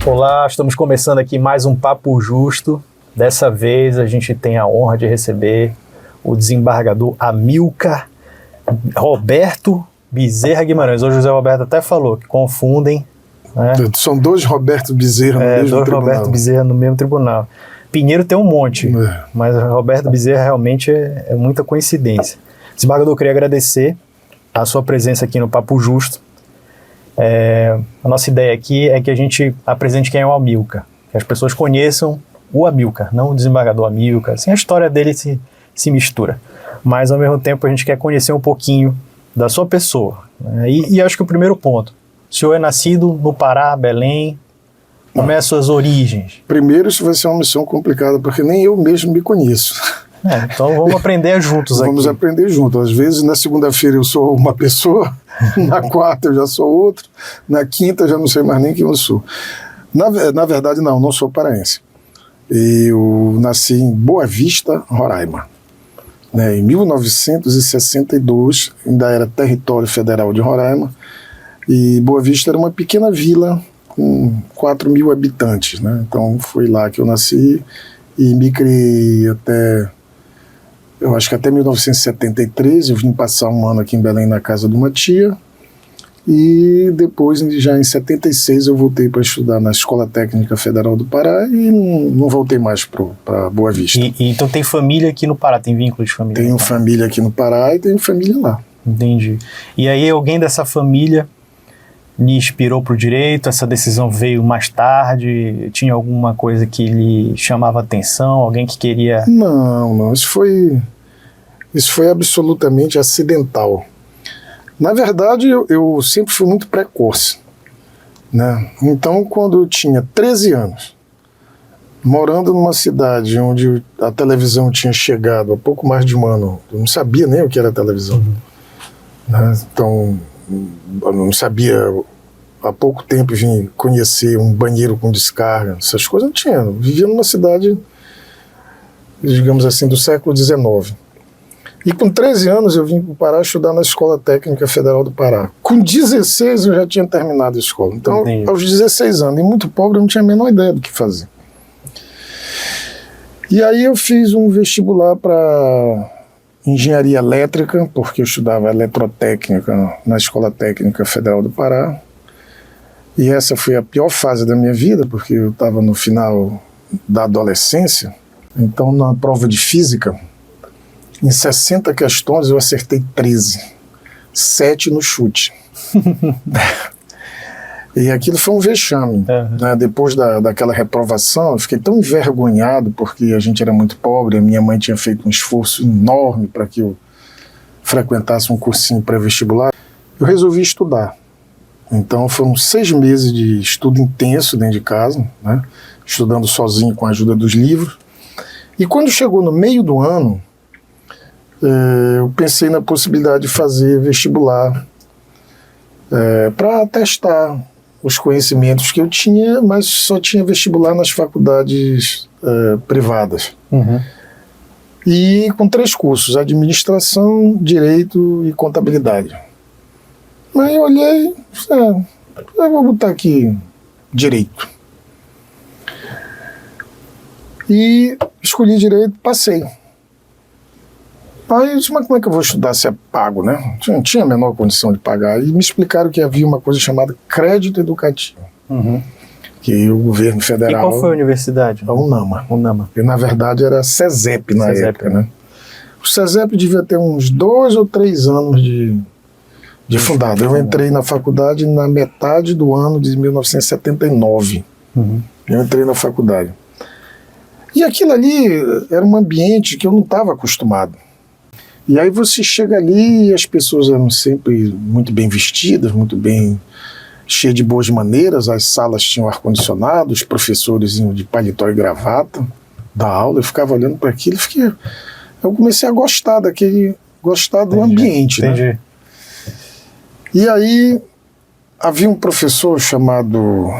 Olá, estamos começando aqui mais um Papo Justo. Dessa vez a gente tem a honra de receber o desembargador Amilcar Roberto Bezerra Guimarães. Hoje o José Roberto até falou que confundem, né? São dois Roberto Bezerra no mesmo dois tribunal. Roberto Bezerra no mesmo tribunal. Pinheiro tem um monte, mas Roberto Bezerra realmente é muita coincidência. Desembargador, eu queria agradecer a sua presença aqui no Papo Justo. A nossa ideia aqui é que a gente apresente quem é o Amilcar, que as pessoas conheçam o Amilcar, não o desembargador Amilcar. Assim, a história dele se mistura, mas ao mesmo tempo a gente quer conhecer um pouquinho da sua pessoa, né? E acho que o primeiro ponto, o senhor é nascido no Pará, Belém, como é as suas origens? Primeiro, isso vai ser uma missão complicada, porque nem eu mesmo me conheço. Então vamos aprender juntos aqui. Vamos aprender juntos. Às vezes, na segunda-feira eu sou uma pessoa, na quarta eu já sou outro, na quinta eu já não sei mais nem quem eu sou. Na verdade, não sou paraense. Eu nasci em Boa Vista, Roraima. Em 1962, ainda era território federal de Roraima, e Boa Vista era uma pequena vila com 4 mil habitantes, né? Então foi lá que eu nasci e me criei eu acho que até 1973, eu vim passar um ano aqui em Belém na casa de uma tia, e depois, já em 76, eu voltei para estudar na Escola Técnica Federal do Pará e não voltei mais para Boa Vista. Então tem família aqui no Pará, tem vínculo de família? Tenho família aqui no Pará e tenho família lá. Entendi. E aí alguém dessa família lhe inspirou para o direito? Essa decisão veio mais tarde? Tinha alguma coisa que lhe chamava atenção? Alguém que queria... Não. Isso foi absolutamente acidental. Na verdade, eu sempre fui muito precoce, né? Então, quando eu tinha 13 anos, morando numa cidade onde a televisão tinha chegado há pouco mais de um ano, eu não sabia nem o que era televisão. Né? Então, eu não sabia, há pouco tempo vim conhecer um banheiro com descarga, essas coisas não tinha. Eu vivia numa cidade, digamos assim, do século XIX. E com 13 anos eu vim para o Pará estudar na Escola Técnica Federal do Pará. Com 16 eu já tinha terminado a escola. Então, aos 16 anos, e muito pobre, eu não tinha a menor ideia do que fazer. E aí eu fiz um vestibular para engenharia elétrica, porque eu estudava eletrotécnica na Escola Técnica Federal do Pará. E essa foi a pior fase da minha vida, porque eu estava no final da adolescência. Então, na prova de física, em 60 questões eu acertei 13, 7 no chute. E aquilo foi um vexame. Né? Depois daquela reprovação, eu fiquei tão envergonhado, porque a gente era muito pobre, a minha mãe tinha feito um esforço enorme para que eu frequentasse um cursinho pré-vestibular. Eu resolvi estudar. Então foram 6 meses de estudo intenso dentro de casa, né? Estudando sozinho com a ajuda dos livros. E quando chegou no meio do ano, eu pensei na possibilidade de fazer vestibular para testar os conhecimentos que eu tinha, mas só tinha vestibular nas faculdades privadas. E com 3 cursos, administração, direito e contabilidade. Aí eu olhei, eu vou botar aqui direito. E escolhi direito, passei. Aí eu disse, mas como é que eu vou estudar se é pago, né? Não tinha a menor condição de pagar. E me explicaram que havia uma coisa chamada crédito educativo. Que o governo federal... E qual foi a universidade? A UNAMA. UNAMA. E na verdade era CESEP na época, né? O CESEP devia ter uns 2 ou 3 anos de fundado. Eu entrei na faculdade na metade do ano de 1979. Eu entrei na faculdade. E aquilo ali era um ambiente que eu não estava acostumado. E aí você chega ali e as pessoas eram sempre muito bem vestidas, muito bem, cheias de boas maneiras, as salas tinham ar-condicionado, os professores iam de paletó e gravata da aula, eu ficava olhando para aquilo e eu comecei a gostar do ambiente. Entendi. Né? E aí havia um professor chamado...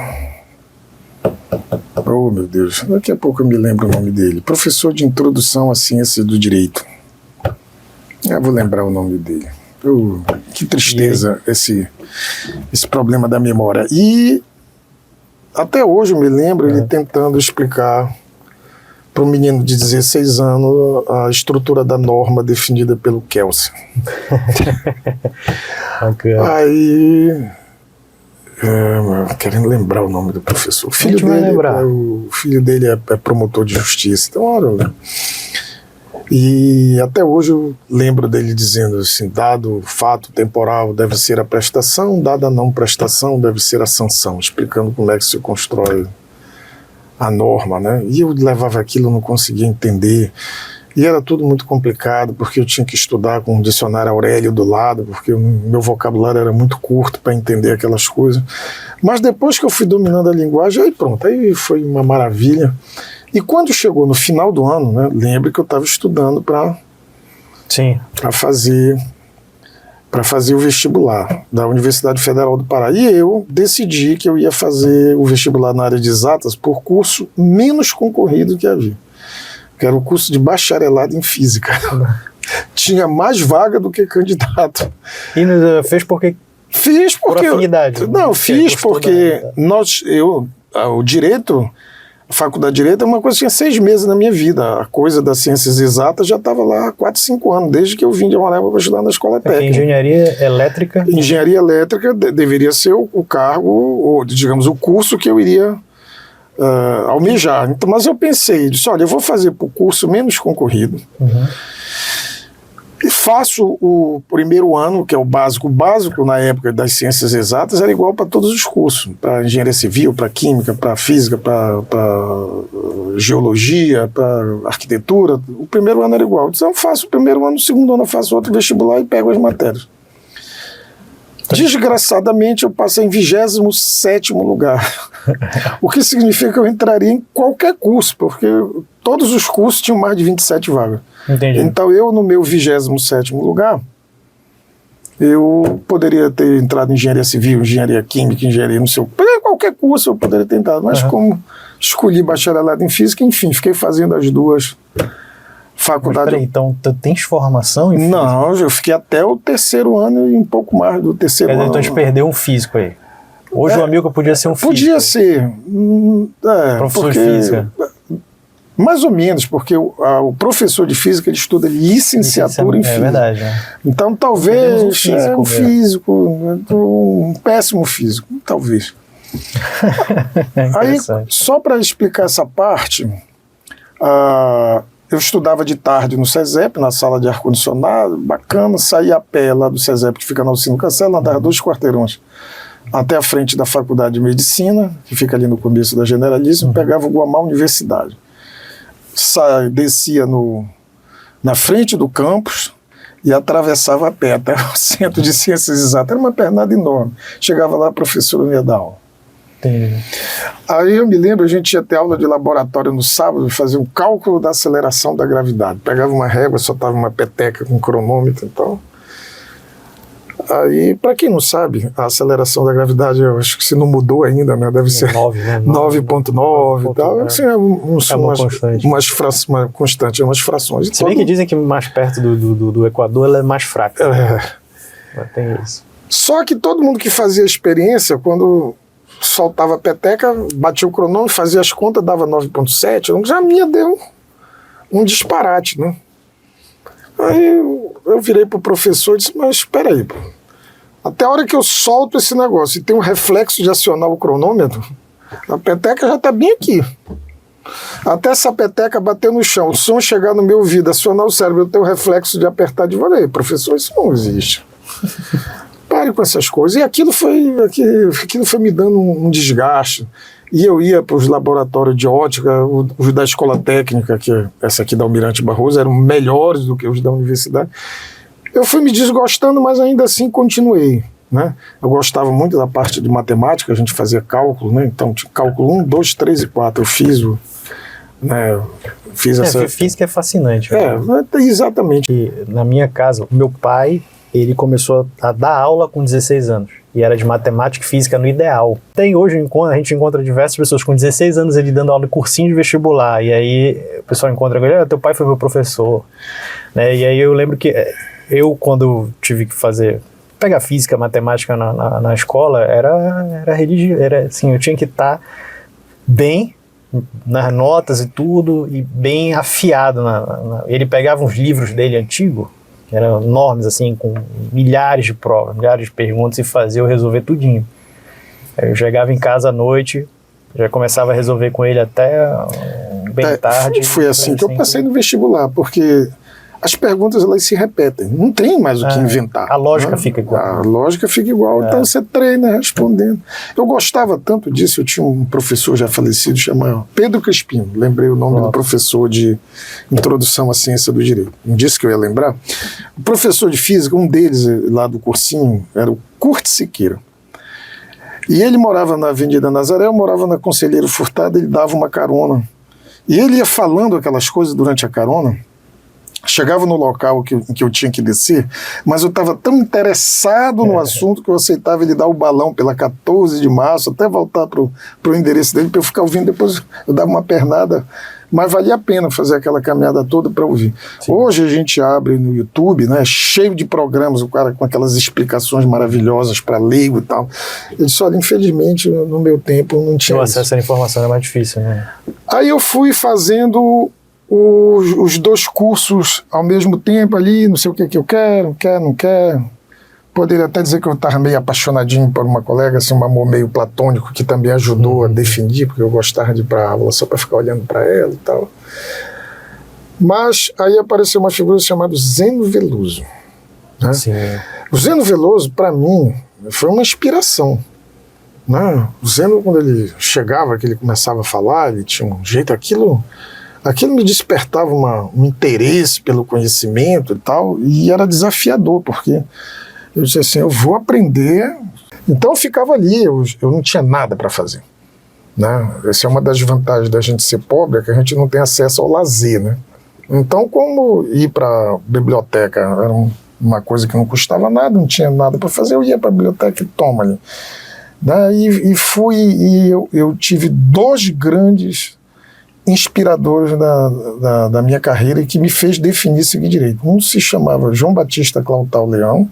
Oh, meu Deus, daqui a pouco eu me lembro o nome dele. Professor de Introdução à Ciência do Direito. Eu vou lembrar o nome dele. Que tristeza esse problema da memória. E até hoje eu me lembro ele tentando explicar para um menino de 16 anos a estrutura da norma definida pelo Kelsen. Aí, querendo lembrar o nome do professor. O filho dele é promotor de justiça. Então, olha, e até hoje eu lembro dele dizendo assim, dado o fato temporal deve ser a prestação, dada a não prestação deve ser a sanção, explicando como é que se constrói a norma, né? E eu levava aquilo, eu não conseguia entender, e era tudo muito complicado, porque eu tinha que estudar com um dicionário Aurélio do lado, porque o meu vocabulário era muito curto para entender aquelas coisas. Mas depois que eu fui dominando a linguagem, aí pronto, aí foi uma maravilha. E quando chegou no final do ano, né, lembre que eu estava estudando para fazer o vestibular da Universidade Federal do Pará. E eu decidi que eu ia fazer o vestibular na área de exatas por curso menos concorrido que havia, que era o curso de bacharelado em física. Tinha mais vaga do que candidato. E fez porque? Fiz porque... Por afinidade? Não, fiz porque o direito... A faculdade de Direito é uma coisa que tinha 6 meses na minha vida. A coisa das ciências exatas já estava lá há 4, 5 anos, desde que eu vim de Roraima para estudar na escola técnica. Engenharia elétrica? Engenharia elétrica deveria ser o cargo, ou digamos, o curso que eu iria almejar. Então, mas eu pensei, disse, olha, eu vou fazer para o curso menos concorrido, e faço o primeiro ano, que é o básico. O básico, na época das ciências exatas, era igual para todos os cursos. Para engenharia civil, para química, para física, para geologia, para arquitetura. O primeiro ano era igual. Então eu faço o primeiro ano, o segundo ano eu faço outro vestibular e pego as matérias. Desgraçadamente, eu passei em 27º lugar. O que significa que eu entraria em qualquer curso, porque todos os cursos tinham mais de 27 vagas. Entendi. Então eu, no meu 27º lugar, eu poderia ter entrado em engenharia civil, engenharia química, engenharia não sei o que, qualquer curso eu poderia ter entrado, mas como escolhi bacharelado em física, enfim, fiquei fazendo as duas faculdades. Mas peraí, então tu tens formação em física? Não, eu fiquei até o 3º ano e um pouco mais do 3º ano. Então a gente perdeu um físico aí. Hoje o amigo podia ser um físico. Podia ser. Professor de física. Mais ou menos, porque o professor de física ele estuda licenciatura em física. É verdade. Então talvez um péssimo físico, talvez. Aí, só para explicar essa parte, eu estudava de tarde no SESEP, na sala de ar-condicionado, bacana, saía a pé lá do SESEP, que fica na Alcino Castelo, andava 2 quarteirões até a frente da Faculdade de Medicina, que fica ali no começo da Generalíssima, pegava o Guamá Universidade. Descia na frente do campus e atravessava a pé até o Centro de Ciências Exatas. Era uma pernada enorme. Chegava lá, a professora me ia dar aula. Entendi. Aí eu me lembro, a gente ia ter aula de laboratório no sábado, fazia um cálculo da aceleração da gravidade. Pegava uma régua, soltava uma peteca com cronômetro e tal. Aí, para quem não sabe, a aceleração da gravidade, eu acho que se não mudou ainda, né? Deve ser 9.9 e tal. Assim, uma constante, umas frações. Se bem que dizem que mais perto do Equador ela é mais fraca. Mas tem isso. Só que todo mundo que fazia a experiência, quando soltava a peteca, batia o cronômetro, fazia as contas, dava 9.7, já minha deu um disparate, né? Aí eu virei pro professor e disse, mas espera aí, até a hora que eu solto esse negócio e tem um reflexo de acionar o cronômetro, a peteca já está bem aqui. Até essa peteca bater no chão, o som chegar no meu ouvido, acionar o cérebro, eu tenho o reflexo de apertar de volta. Professor, isso não existe. Pare com essas coisas. E aquilo foi me dando um desgaste. E eu ia para os laboratórios de ótica, os da escola técnica, que essa aqui da Almirante Barroso, eram melhores do que os da universidade. Eu fui me desgostando, mas ainda assim continuei, né? Eu gostava muito da parte de matemática, a gente fazia cálculo, né? Então, cálculo 1, 2, 3 e 4. Eu fiz essa... Física é fascinante. Exatamente. E, na minha casa, o meu pai, ele começou a dar aula com 16 anos. E era de matemática e física no ideal. Hoje a gente encontra diversas pessoas com 16 anos ele dando aula de cursinho de vestibular. E aí o pessoal encontra com ele, teu pai foi meu professor. Né? E aí eu lembro que eu, quando tive que fazer pegar física, matemática na escola, era religioso, era assim, eu tinha que estar bem nas notas e tudo, e bem afiado. Ele pegava uns livros dele antigos, que eram enormes, assim, com milhares de provas, milhares de perguntas, e fazia eu resolver tudinho. Aí eu chegava em casa à noite, já começava a resolver com ele até bem tarde. Foi assim que eu passei no vestibular, porque as perguntas elas se repetem, não tem mais o que inventar. A lógica fica igual. A lógica fica igual, então você treina respondendo. Eu gostava tanto disso, eu tinha um professor já falecido chamado Pedro Crispim, lembrei o nome do professor de Introdução à Ciência do Direito. Não disse que eu ia lembrar? O professor de física, um deles lá do cursinho, era o Curte Siqueira. E ele morava na Avenida Nazaré, eu morava na Conselheiro Furtado, ele dava uma carona. E ele ia falando aquelas coisas durante a carona. Chegava no local em que eu tinha que descer, mas eu estava tão interessado no assunto que eu aceitava ele dar o balão pela 14 de março, até voltar para o endereço dele, para eu ficar ouvindo. Depois eu dava uma pernada, mas valia a pena fazer aquela caminhada toda para ouvir. Sim. Hoje a gente abre no YouTube, né, cheio de programas, o cara com aquelas explicações maravilhosas para leigo e tal. Eu disse, olha, infelizmente no meu tempo não tinha o acesso à informação é mais difícil, né? Aí eu fui fazendo os dois cursos ao mesmo tempo ali, não sei o que eu quero, não quero. Poderia até dizer que eu estava meio apaixonadinho por uma colega, assim, um amor meio platônico, que também ajudou a definir, porque eu gostava de ir para a aula só para ficar olhando para ela e tal. Mas aí apareceu uma figura chamada Zeno Veloso. Né? Sim. O Zeno Veloso, para mim, foi uma inspiração. Né? O Zeno, quando ele chegava, que ele começava a falar, ele tinha um jeito, aquilo me despertava um interesse pelo conhecimento e tal, e era desafiador, porque eu disse assim, eu vou aprender. Então eu ficava ali, eu não tinha nada para fazer. Né? Essa é uma das vantagens da gente ser pobre, é que a gente não tem acesso ao lazer. Né? Então, como ir para a biblioteca era uma coisa que não custava nada, não tinha nada para fazer, eu ia para a biblioteca e toma ali. Né? E eu tive dois grandes inspiradores da minha carreira e que me fez definir seguir direito. Um se chamava João Batista Clautal Leão,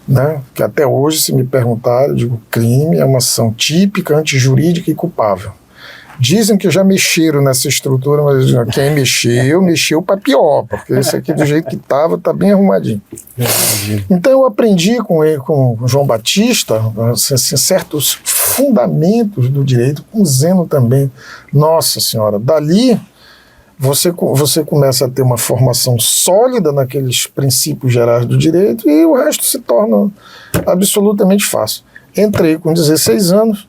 né, que até hoje, se me perguntarem, eu digo, crime é uma ação típica, antijurídica e culpável. Dizem que já mexeram nessa estrutura, mas quem mexeu para pior, porque esse aqui do jeito que estava, está bem arrumadinho. Então eu aprendi com o João Batista assim, certos fundamentos do direito, com Zeno também. Nossa Senhora, dali você começa a ter uma formação sólida naqueles princípios gerais do direito e o resto se torna absolutamente fácil. Entrei com 16 anos,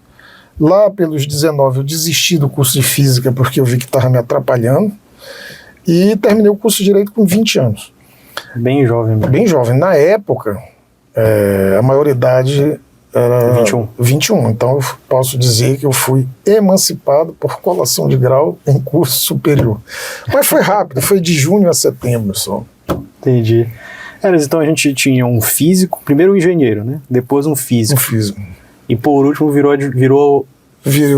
lá pelos 19 eu desisti do curso de física porque eu vi que estava me atrapalhando e terminei o curso de direito com 20 anos. Bem jovem mesmo. Bem jovem. Na época, a maioridade era 21. Então eu posso dizer que eu fui emancipado por colação de grau em curso superior. Mas foi rápido, foi de junho a setembro só. Entendi. Então a gente tinha um físico, primeiro um engenheiro, né? Depois um físico. E por último virou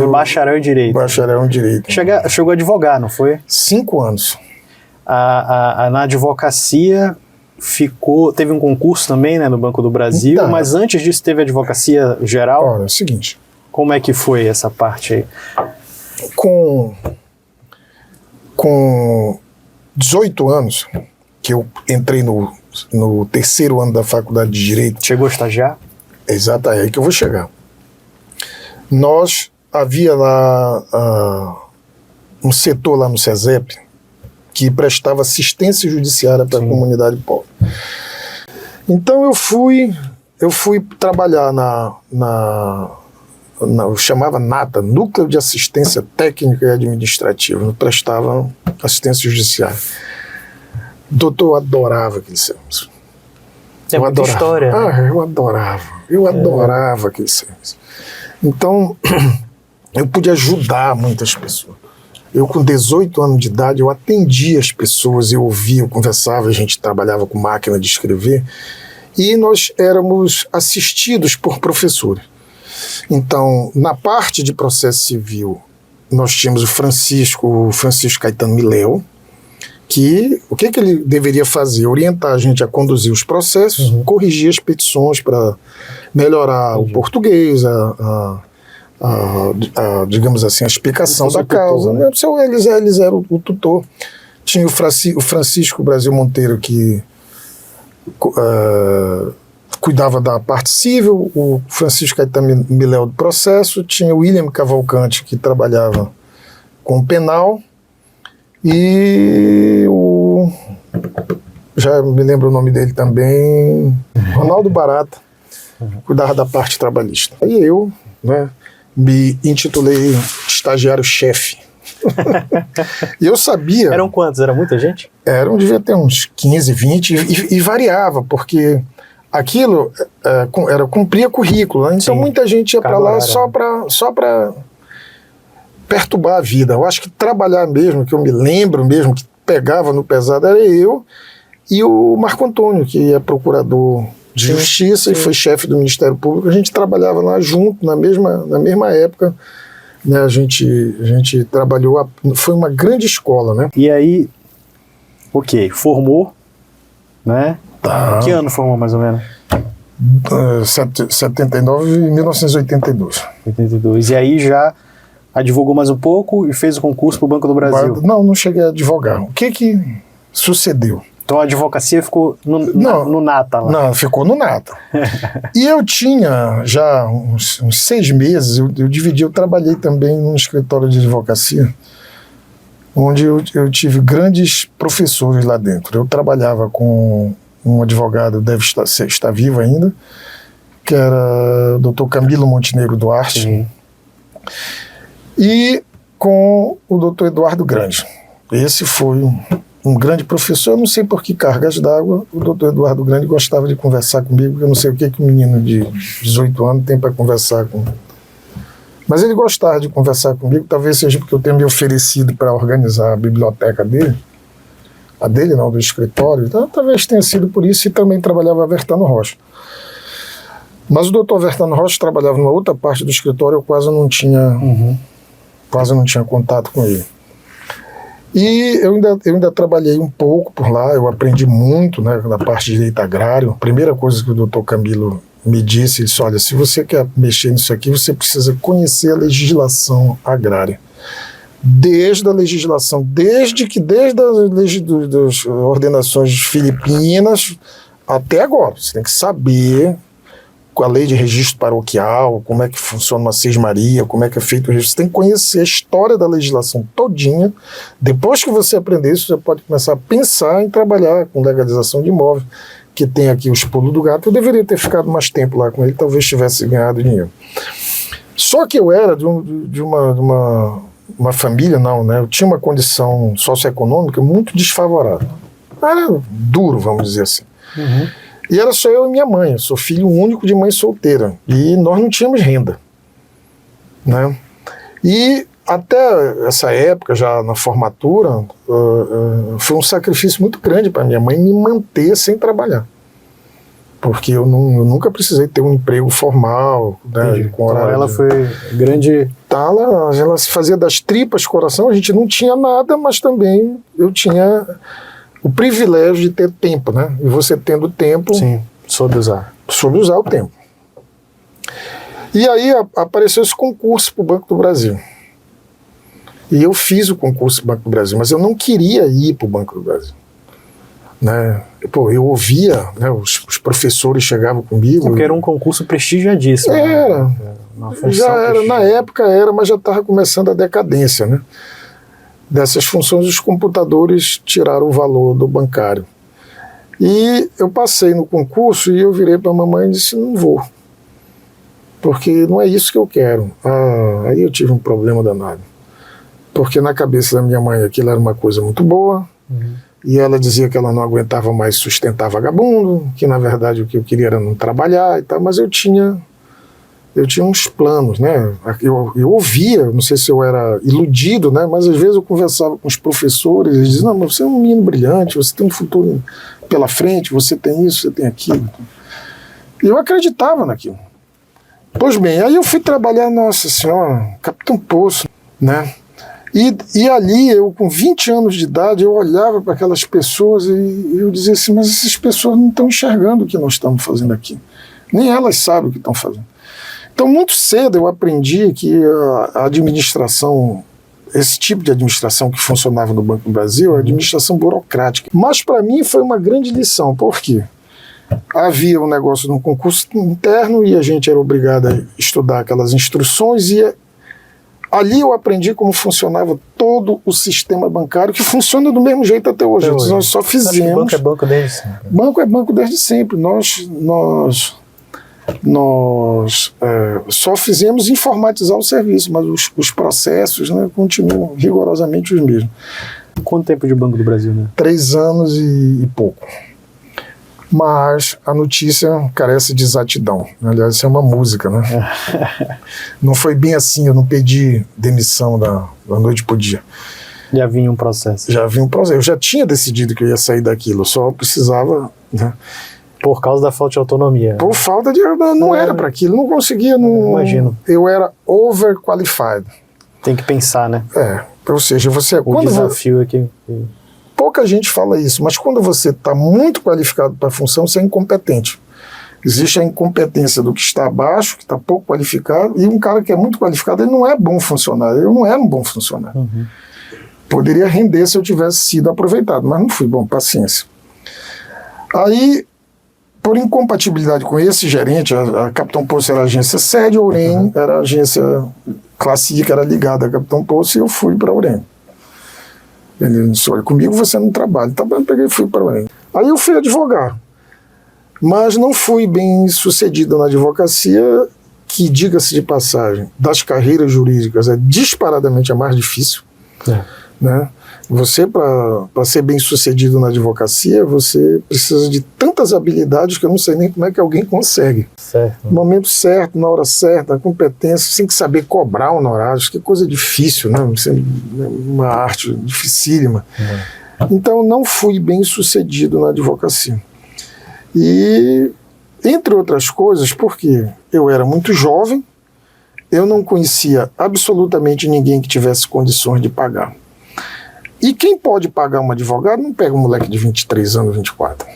bacharel em direito. Bacharel em direito. Chegou a advogar, não foi? 5 anos. Na advocacia teve um concurso também, né, no Banco do Brasil, então, mas antes disso teve advocacia geral? Olha, é o seguinte. Como é que foi essa parte aí? Com 18 anos, que eu entrei no 3º ano da faculdade de Direito. Chegou a estagiar? Exato, é aí que eu vou chegar. Havia lá um setor lá no SESEP que prestava assistência judiciária para a comunidade pobre. Então eu fui trabalhar eu chamava NATA, Núcleo de Assistência Técnica e Administrativa, eu prestava assistência judiciária. Doutor, eu adorava aquele serviço. É muita história. Eu adorava aquele serviço. Então, eu pude ajudar muitas pessoas. Eu, com 18 anos de idade, eu atendia as pessoas, eu ouvia, eu conversava, a gente trabalhava com máquina de escrever, e nós éramos assistidos por professores. Então, na parte de processo civil, nós tínhamos o Francisco Caetano Miléo, que o que ele deveria fazer? Orientar a gente a conduzir os processos, corrigir as petições para melhorar o português, digamos assim, a explicação da causa. Né? Eles eram o tutor. Tinha o Francisco Brasil Monteiro, que cuidava da parte civil, o Francisco Caetano Miléo do processo, tinha o William Cavalcante, que trabalhava com o penal, e já me lembro o nome dele também, Ronaldo Barata, cuidava da parte trabalhista. E eu, né, me intitulei estagiário-chefe. E eu sabia... Eram quantos? Era muita gente? Devia ter uns 15, 20, e variava, porque aquilo cumpria currículo, né? Então muita gente ia para lá só para perturbar a vida. Eu acho que trabalhar mesmo, que eu me lembro mesmo, que pegava no pesado, era eu e o Marco Antônio, que é procurador de Justiça e foi chefe do Ministério Público. A gente trabalhava lá junto, na mesma época, né? A gente trabalhou, foi uma grande escola, né? E aí, formou, né? Tá. Que ano formou, mais ou menos? 79 e 1982. 82. E aí já advogou mais um pouco e fez o concurso para o Banco do Brasil? Não cheguei a advogar. O que sucedeu? Então a advocacia ficou no nata lá? Não, ficou no nata. E eu tinha já uns 6 meses, eu trabalhei também num escritório de advocacia, onde eu tive grandes professores lá dentro. Eu trabalhava com um advogado, deve estar vivo ainda, que era o Dr. Camilo Montenegro Duarte, e com o Dr. Eduardo Grande. Esse foi um grande professor. Eu não sei por que cargas d'água o Dr. Eduardo Grande gostava de conversar comigo, porque eu não sei o que um menino de 18 anos tem para conversar com. Mas ele gostava de conversar comigo, talvez seja porque eu tenho me oferecido para organizar a biblioteca dele, a dele não, do escritório, então talvez tenha sido por isso, e também trabalhava Vertano Rocha. Mas o doutor Vertano Rocha trabalhava numa outra parte do escritório, eu quase não tinha contato com ele. E eu ainda trabalhei um pouco por lá, eu aprendi muito, né, na parte de direito agrário. A primeira coisa que o doutor Camilo me disse, ele disse: olha, se você quer mexer nisso aqui, você precisa conhecer a legislação agrária. Desde a legislação, desde as ordenações filipinas até agora. Você tem que saber a lei de registro paroquial, como é que funciona uma sesmaria, como é que é feito o registro. Você tem que conhecer a história da legislação todinha. Depois que você aprender isso, você pode começar a pensar em trabalhar com legalização de imóvel, que tem aqui os pulos do gato. Eu deveria ter ficado mais tempo lá com ele, talvez tivesse ganhado dinheiro. Só que eu era de uma família, não, né? Eu tinha uma condição socioeconômica muito desfavorável. Era duro, vamos dizer assim. E era só eu e minha mãe. Eu sou filho único de mãe solteira. E nós não tínhamos renda, né? E até essa época, já na formatura, foi um sacrifício muito grande para minha mãe me manter sem trabalhar. Porque eu nunca precisei ter um emprego formal, né, com horário. Então ela foi grande... Ela se fazia das tripas coração, a gente não tinha nada, mas também eu tinha o privilégio de ter tempo, né? E você tendo tempo... Sim, soube usar. Soube usar o tempo. E aí apareceu esse concurso para o Banco do Brasil. E eu fiz o concurso para o Banco do Brasil, mas eu não queria ir para o Banco do Brasil. Né? Pô, eu ouvia, né, os professores chegavam comigo. Porque era um concurso prestigiadíssimo. Era. Né? Já era, na época era, mas já estava começando a decadência, né? Dessas funções, os computadores tiraram o valor do bancário. E eu passei no concurso e eu virei para a mamãe e disse: não vou, porque não é isso que eu quero. Aí eu tive um problema danado, porque na cabeça da minha mãe aquilo era uma coisa muito boa, e ela dizia que ela não aguentava mais sustentar vagabundo, que na verdade o que eu queria era não trabalhar e tal, mas eu tinha uns planos, né? Eu ouvia, não sei se eu era iludido, né? Mas às vezes eu conversava com os professores, eles diziam: não, mas você é um menino brilhante, você tem um futuro pela frente, você tem isso, você tem aquilo. E eu acreditava naquilo. Pois bem, aí eu fui trabalhar, nossa senhora, Capitão Poço, né? E ali, eu com 20 anos de idade, eu olhava para aquelas pessoas e eu dizia assim, mas essas pessoas não estão enxergando o que nós estamos fazendo aqui. Nem elas sabem o que estão fazendo. Então, muito cedo eu aprendi que a administração, esse tipo de administração que funcionava no Banco do Brasil, é a administração burocrática. Mas para mim foi uma grande lição. Por quê? Havia um negócio no concurso interno e a gente era obrigado a estudar aquelas instruções e ali eu aprendi como funcionava todo o sistema bancário, que funciona do mesmo jeito até hoje. Nós só fizemos... Banco é banco desde sempre. Banco é banco desde sempre. Nós só fizemos informatizar o serviço, mas os processos, né, continuam rigorosamente os mesmos. Quanto tempo de Banco do Brasil, né? 3 anos e pouco. Mas a notícia carece de exatidão. Aliás, isso é uma música, né? Não foi bem assim, eu não pedi demissão da noite pro dia. Já vinha um processo. Já vinha um processo. Eu já tinha decidido que eu ia sair daquilo, eu só precisava... Né? Por causa da falta de autonomia. Por falta de... Não era para aquilo, não conseguia... Não, imagino. Eu era overqualified. Tem que pensar, né? Ou seja, você... O desafio é que... Pouca gente fala isso, mas quando você está muito qualificado para a função, você é incompetente. Existe a incompetência do que está abaixo, que está pouco qualificado, e um cara que é muito qualificado, ele não é bom funcionário. Eu não era um bom funcionário. Uhum. Poderia render se eu tivesse sido aproveitado, mas não fui bom, paciência. Aí, por incompatibilidade com esse gerente, a Capitão Poço era a agência sede, a Urem era a agência classe I, que era ligada a Capitão Poço, e eu fui para a Urem. Ele disse, olha, comigo você não trabalha. Tá bom, eu peguei e fui para o Urem. Aí eu fui advogar, mas não fui bem sucedido na advocacia, que, diga-se de passagem, das carreiras jurídicas é disparadamente a mais difícil. Né? Você, para ser bem sucedido na advocacia, você precisa de tantas habilidades que eu não sei nem como é que alguém consegue. Certo. No momento certo, na hora certa, a competência, você tem que saber cobrar honorários, que coisa difícil, né? Uma arte dificílima. Então, não fui bem sucedido na advocacia. E, entre outras coisas, porque eu era muito jovem, eu não conhecia absolutamente ninguém que tivesse condições de pagar. E quem pode pagar um advogado não pega um moleque de 23 anos, 24.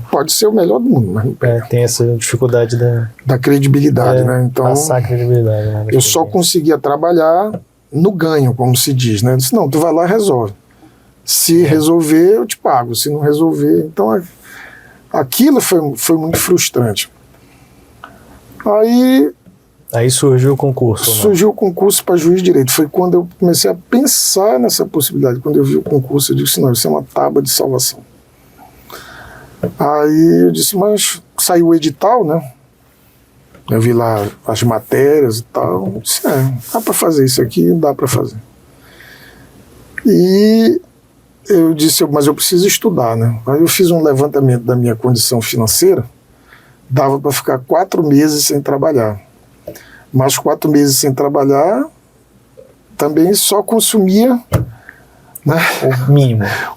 Pode ser o melhor do mundo, mas não pega. Tem essa dificuldade da credibilidade, né? Então, passar a credibilidade. Né? Eu só conseguia trabalhar no ganho, como se diz, né? Eu disse, não, tu vai lá e resolve. Se resolver, eu te pago. Se não resolver... Então, aquilo foi muito frustrante. Aí surgiu o concurso. Surgiu o concurso para juiz de direito. Foi quando eu comecei a pensar nessa possibilidade. Quando eu vi o concurso, eu disse, não, isso é uma tábua de salvação. Aí eu disse, mas saiu o edital, né? Eu vi lá as matérias e tal. Eu disse, dá para fazer isso aqui, dá para fazer. E eu disse, mas eu preciso estudar, né? Aí eu fiz um levantamento da minha condição financeira, dava para ficar 4 meses sem trabalhar. Mas 4 meses sem trabalhar, também só consumia, né,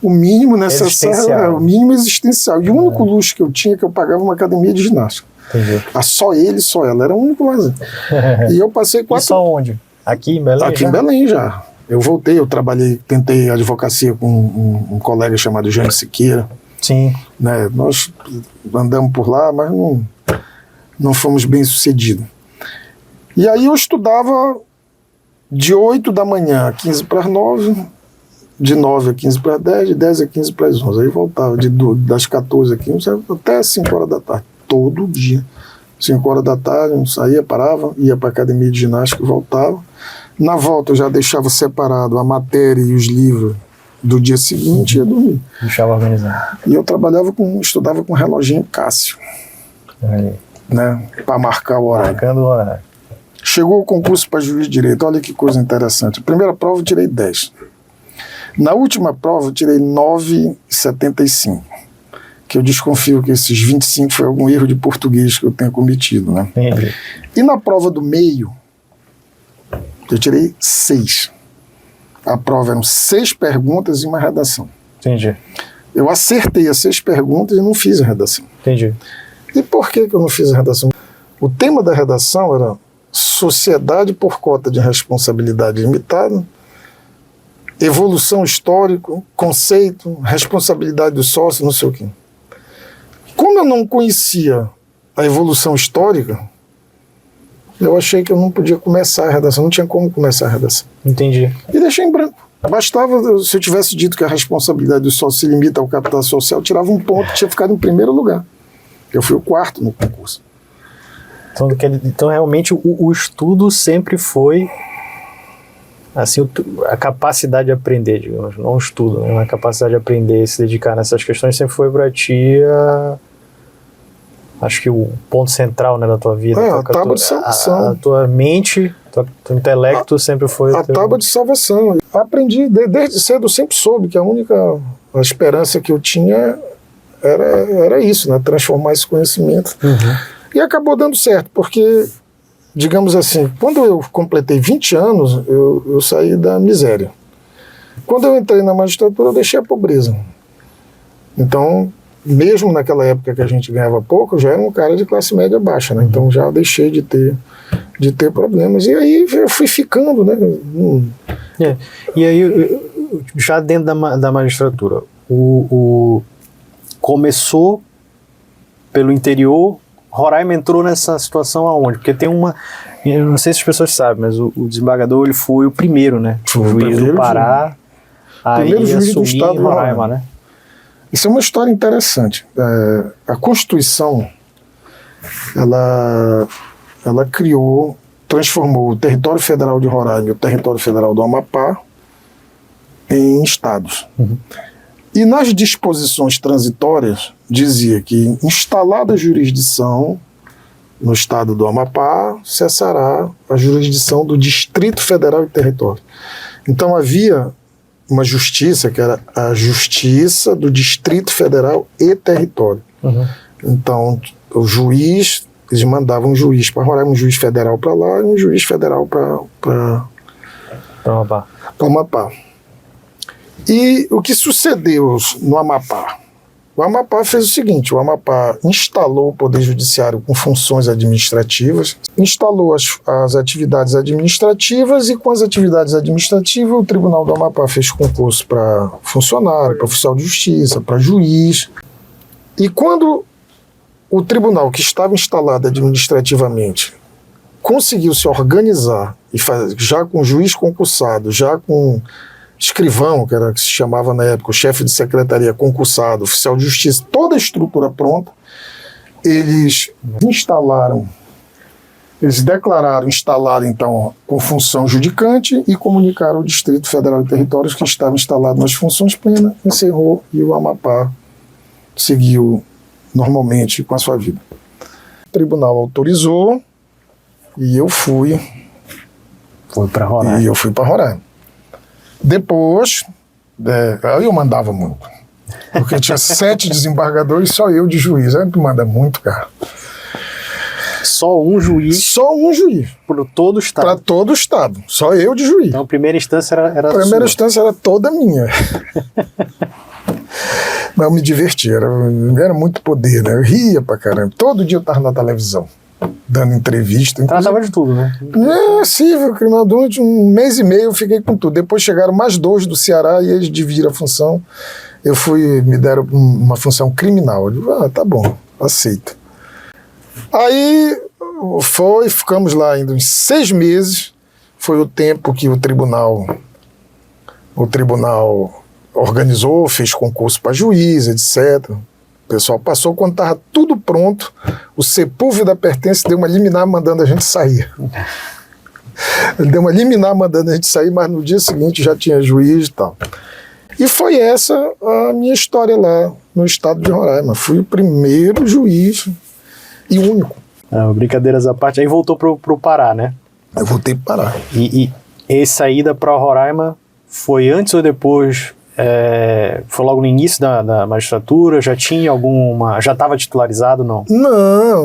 o mínimo necessário, o mínimo existencial. E o único luxo que eu tinha, que eu pagava uma academia de ginástica. Entendi. Só ele, só ela. Era o único lazer. E eu passei 4... E só onde? Aqui em Belém? Aqui em Belém já. Eu voltei, eu trabalhei, tentei advocacia com um colega chamado Jânio Siqueira. Sim. Né, nós andamos por lá, mas não fomos bem sucedidos. E aí eu estudava de 8 da manhã a 15 para as 9, de 9 a 15 para as 10, de 10 a 15 para as 11. Aí voltava das 14 a 15 até 5 horas da tarde, todo dia. 5 horas da tarde, eu saía, parava, ia para a academia de ginástica e voltava. Na volta eu já deixava separado a matéria e os livros do dia seguinte e ia dormir. Deixava organizado. E eu estudava com reloginho Cássio, né, para marcar o horário. Marcando o horário. Chegou o concurso para juiz de direito, olha que coisa interessante. A primeira prova eu tirei 10. Na última prova eu tirei 9,75. Que eu desconfio que esses 25 foi algum erro de português que eu tenha cometido, né? Entendi. E na prova do meio, eu tirei 6. A prova eram 6 perguntas e uma redação. Entendi. Eu acertei as 6 perguntas e não fiz a redação. Entendi. E por que eu não fiz a redação? O tema da redação era Sociedade por cota de responsabilidade limitada, evolução histórica, conceito, responsabilidade do sócio, não sei o quê. Como eu não conhecia a evolução histórica, eu achei que eu não podia começar a redação, não tinha como começar a redação. Entendi. E deixei em branco. Bastava, se eu tivesse dito que a responsabilidade do sócio se limita ao capital social, eu tirava um ponto, tinha ficado em primeiro lugar. Eu fui o 4º no concurso. Então realmente, o estudo sempre foi assim, a capacidade de aprender, digamos, não o estudo, né? A capacidade de aprender e se dedicar nessas questões sempre foi para ti acho que o ponto central, né, da tua vida. A tábua de salvação. A tua mente, teu intelecto sempre foi... A tábua de salvação. Aprendi, desde cedo eu sempre soube que a única esperança que eu tinha era isso, né, transformar esse conhecimento. Uhum. E acabou dando certo, porque, digamos assim, quando eu completei 20 anos, eu saí da miséria. Quando eu entrei na magistratura, eu deixei a pobreza. Então, mesmo naquela época que a gente ganhava pouco, eu já era um cara de classe média baixa, né? Então já deixei de ter problemas. E aí eu fui ficando, né? E aí, já dentro da magistratura, começou pelo interior, Roraima entrou nessa situação aonde? Porque tem eu não sei se as pessoas sabem, mas o desembargador, ele foi o primeiro, né? Foi o juiz do Pará, aí assumiu em Roraima, né? Isso é uma história interessante. A Constituição, ela transformou o território federal de Roraima e o território federal do Amapá em estados. Uhum. E nas disposições transitórias dizia que, instalada a jurisdição no estado do Amapá, cessará a jurisdição do Distrito Federal e Território. Então havia uma justiça, que era a Justiça do Distrito Federal e Território. Uhum. Então, o juiz, eles mandavam um juiz para Roraima, um juiz federal para lá e um juiz federal para Amapá. E o que sucedeu no Amapá? O Amapá fez o seguinte: o Amapá instalou o Poder Judiciário com funções administrativas, instalou as atividades administrativas, e com as atividades administrativas o Tribunal do Amapá fez concurso para funcionário, para oficial de justiça, para juiz. E quando o tribunal, que estava instalado administrativamente, conseguiu se organizar, já com juiz concursado, já com escrivão, que era que se chamava na época, o chefe de secretaria concursado, oficial de justiça, toda a estrutura pronta, eles declararam instalado, então, com função judicante, e comunicaram ao Distrito Federal e Territórios que estava instalado nas funções plenas, encerrou, e o Amapá seguiu normalmente com a sua vida. O tribunal autorizou e eu fui. Foi para Roraima. E eu fui para Roraima. Depois, aí eu mandava muito. Porque tinha 7 desembargadores e só eu de juiz. Aí tu manda muito, cara. Só um juiz? Só um juiz. Para todo o estado? Para todo o estado. Só eu de juiz. Então a primeira instância era a primeira instância era toda minha. Mas eu me divertia. Era muito poder, né? Eu ria pra caramba. Todo dia eu tava na televisão, dando entrevista. Tratava de tudo, né? Sim, criminal. Durante um mês e meio eu fiquei com tudo. Depois chegaram mais 2 do Ceará e eles dividiram a função. Me deram uma função criminal. Eu digo, tá bom, aceito. Aí ficamos lá ainda uns 6 meses. Foi o tempo que o tribunal organizou, fez concurso para juiz, etc. O pessoal passou, quando estava tudo pronto, o Sepúlveda da Pertence deu uma liminar mandando a gente sair. Ele deu uma liminar mandando a gente sair, mas no dia seguinte já tinha juiz e tal. E foi essa a minha história lá no estado de Roraima. Fui o primeiro juiz e único. Brincadeiras à parte, aí voltou pro Pará, né? Eu voltei para Pará. E essa ida para Roraima foi antes ou depois? Foi logo no início da magistratura? Já tinha já estava titularizado, não?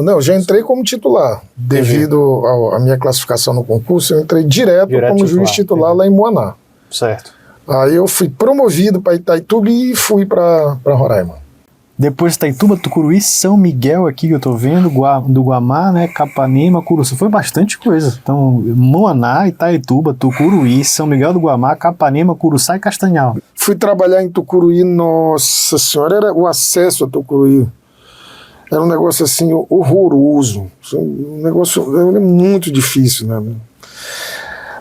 Não, já entrei como titular. Devido à minha classificação no concurso, eu entrei direto como juiz titular lá em Moaná. Certo. Aí eu fui promovido para Itaituba e fui para Roraima. Depois Itaituba, Tucuruí, São Miguel aqui que eu tô vendo, do Guamá, né, Capanema, Curuçu, foi bastante coisa. Então, Moaná, Itaituba, Tucuruí, São Miguel do Guamá, Capanema, Curuçá e Castanhal. Fui trabalhar em Tucuruí, nossa senhora, era o acesso a Tucuruí. Era um negócio assim horroroso, um negócio era muito difícil, né?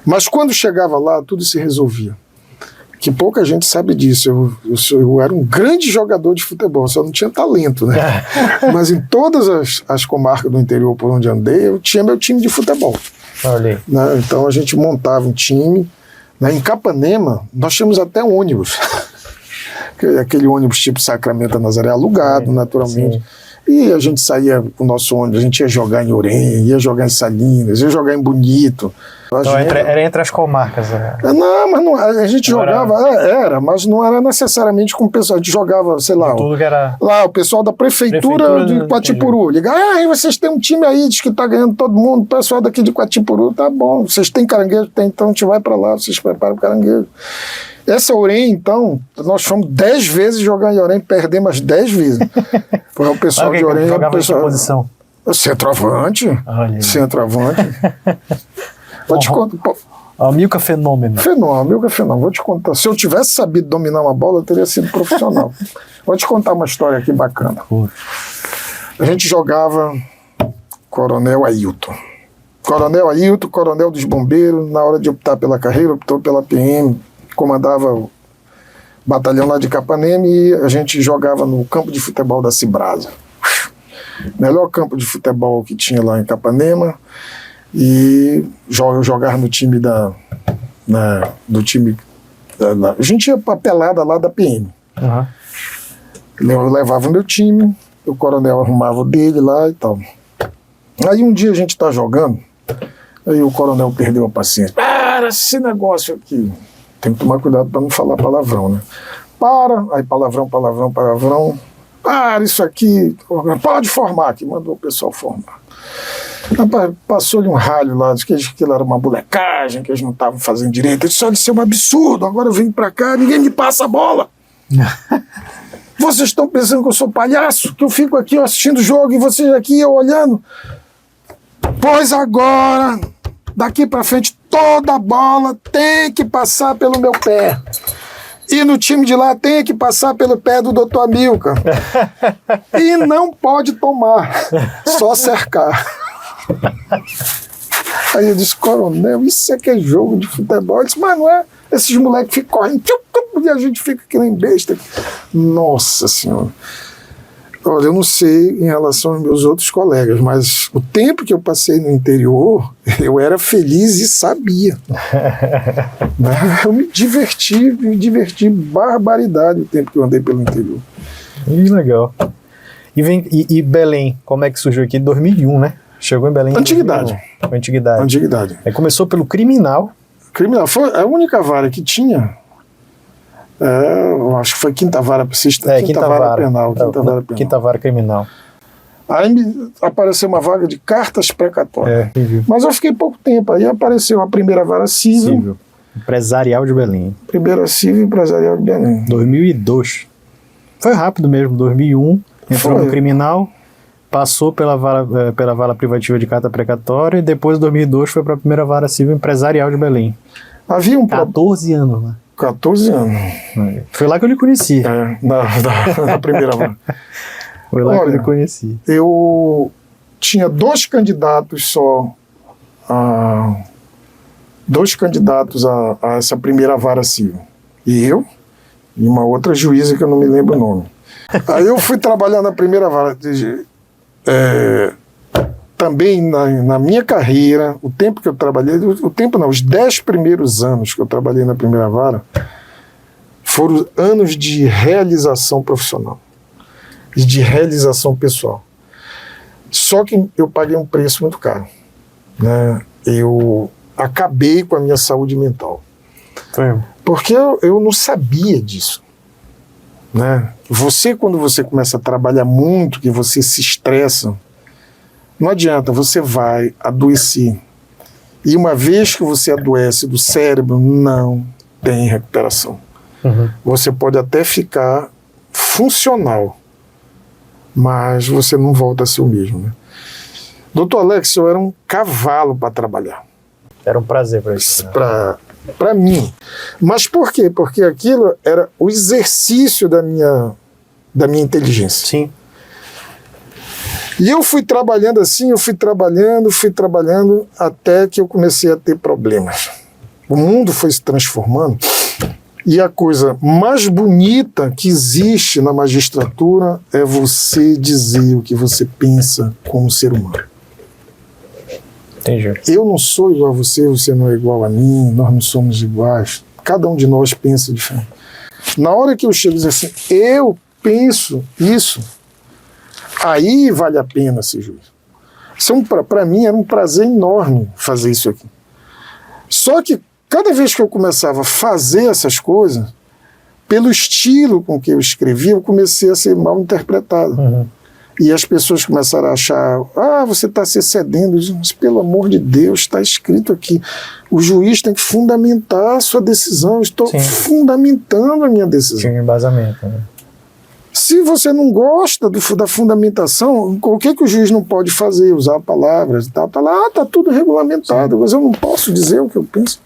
Mas quando chegava lá, tudo se resolvia. Que pouca gente sabe disso. Eu era um grande jogador de futebol, só não tinha talento, né? Mas em todas as comarcas do interior por onde andei, eu tinha meu time de futebol. Né? Então a gente montava um time. Né? Em Capanema, nós tínhamos até um ônibus. Aquele ônibus tipo Sacramento Nazaré, alugado, naturalmente. Sim. E a gente saía com o nosso ônibus, a gente ia jogar em Orem, ia jogar em Salinas, ia jogar em Bonito. Então era entre as comarcas? Né? Não, mas não, a gente não jogava, mas não era necessariamente com o pessoal, a gente jogava, sei lá, tudo que era... lá o pessoal da prefeitura de Quatipuru, ligar, vocês têm um time aí, diz que tá ganhando todo mundo, o pessoal daqui de Quatipuru, tá bom, vocês têm caranguejo? Tem, então a gente vai pra lá, vocês preparam o caranguejo. Essa Orem, então, nós fomos 10 vezes jogar em Orem, perdemos as 10 vezes. Foi o pessoal de Orem... Jogava em que posição? Centroavante. Centroavante. Vou te contar. A Milka Fenômeno. Milka Fenômeno. Vou te contar. Se eu tivesse sabido dominar uma bola, eu teria sido profissional. Vou te contar uma história aqui bacana. A gente jogava Coronel Ailton. Coronel dos Bombeiros, na hora de optar pela carreira, optou pela PM, comandava o batalhão lá de Capanema e a gente jogava no campo de futebol da Cibrasa. Melhor campo de futebol que tinha lá em Capanema. E jogar no time do time a gente ia pra pelada lá da PM. Eu levava o meu time, o coronel arrumava o dele lá e tal. Aí um dia a gente tá jogando, aí o coronel perdeu a paciência. Para esse negócio aqui, tem que tomar cuidado para não falar palavrão, né? Aí palavrão, para isso aqui, pode formar aqui, mandou o pessoal formar. Passou-lhe um ralho lá, disse que aquilo era uma molecagem, que eles não estavam fazendo direito. Eu disse, olha, isso é um absurdo, agora eu vim pra cá, ninguém me passa a bola. Vocês estão pensando que eu sou palhaço? Que eu fico aqui assistindo o jogo e vocês aqui eu olhando? Pois agora, daqui pra frente, toda bola tem que passar pelo meu pé. E no time de lá tem que passar pelo pé do Dr. Amilcar. E não pode tomar, só cercar. Aí eu disse, coronel, isso é que é jogo de futebol. Eu disse, mas não é, esses moleques ficam correndo e a gente fica que nem besta. Nossa Senhora. Olha, eu não sei em relação aos meus outros colegas, mas o tempo que eu passei no interior, eu era feliz e sabia. Eu me diverti barbaridade o tempo que eu andei pelo interior. Que legal. E Belém, como é que surgiu aqui? Em 2001, né? Chegou em Belém. Antiguidade. Antiguidade. Aí começou pelo criminal. Foi a única vara que tinha. Eu acho que foi quinta vara penal. Quinta vara criminal. Aí apareceu uma vaga de cartas precatórias. Mas eu fiquei pouco tempo. Aí apareceu a primeira vara civil. Empresarial de Belém. Primeira civil empresarial de Belém. 2002. Foi rápido mesmo. 2001 entrou no criminal. Passou pela vara privativa de carta precatória e depois, em 2002, foi para a primeira vara civil empresarial de Belém. Havia 14 anos lá. 14 anos. Foi lá que eu lhe conheci. Na primeira vara. Foi lá que eu lhe conheci. Eu tinha 2 candidatos só. Dois candidatos a essa primeira vara civil. E eu e uma outra juíza que eu não me lembro o nome. Aí eu fui trabalhar na primeira vara. Também na minha carreira, o tempo que eu trabalhei, os 10 primeiros anos que eu trabalhei na primeira vara foram anos de realização profissional e de realização pessoal. Só que eu paguei um preço muito caro, né? Eu acabei com a minha saúde mental. Porque eu não sabia disso, né? Quando você começa a trabalhar muito, que você se estressa, não adianta, você vai adoecer. E uma vez que você adoece do cérebro, não tem recuperação. Você pode até ficar funcional, mas você não volta a ser o mesmo, né? Doutor Alex, eu era um cavalo para trabalhar. Era um prazer para isso. Né? Para mim. Mas por quê? Porque aquilo era o exercício da minha inteligência. Sim. E eu fui trabalhando assim, eu fui trabalhando, até que eu comecei a ter problemas. O mundo foi se transformando, e a coisa mais bonita que existe na magistratura é você dizer o que você pensa como ser humano. Entendi. Eu não sou igual a você, você não é igual a mim, nós não somos iguais. Cada um de nós pensa diferente. Na hora que eu chego e dizer assim, eu penso isso, aí vale a pena ser juiz. Para mim era um prazer enorme fazer isso aqui. Só que cada vez que eu começava a fazer essas coisas, pelo estilo com que eu escrevia, eu comecei a ser mal interpretado. Uhum. E as pessoas começaram a achar, você está se excedendo. Mas, pelo amor de Deus, está escrito aqui. O juiz tem que fundamentar a sua decisão. Eu estou fundamentando a minha decisão. Tinha um embasamento, né? Se você não gosta da fundamentação, o que o juiz não pode fazer? Usar palavras e tal. Está lá, está tudo regulamentado, mas eu não posso dizer o que eu penso.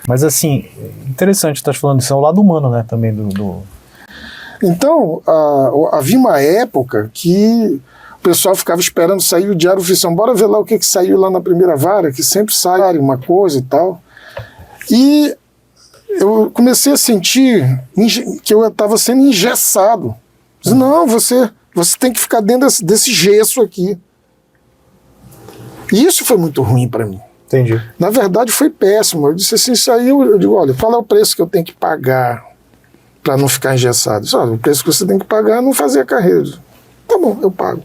Mas assim, interessante estar falando isso, é o lado humano, né, também Então, havia uma época que o pessoal ficava esperando sair o Diário Oficial. Bora ver lá o que saiu lá na primeira vara, que sempre sai uma coisa e tal. E eu comecei a sentir que eu estava sendo engessado. Disse, não, você tem que ficar dentro desse gesso aqui. E isso foi muito ruim para mim. Entendi. Na verdade, foi péssimo. Eu disse assim, isso aí, eu digo, olha, qual é o preço que eu tenho que pagar para não ficar engessado? Disse, olha, o preço que você tem que pagar é não fazer a carreira. Tá bom, eu pago.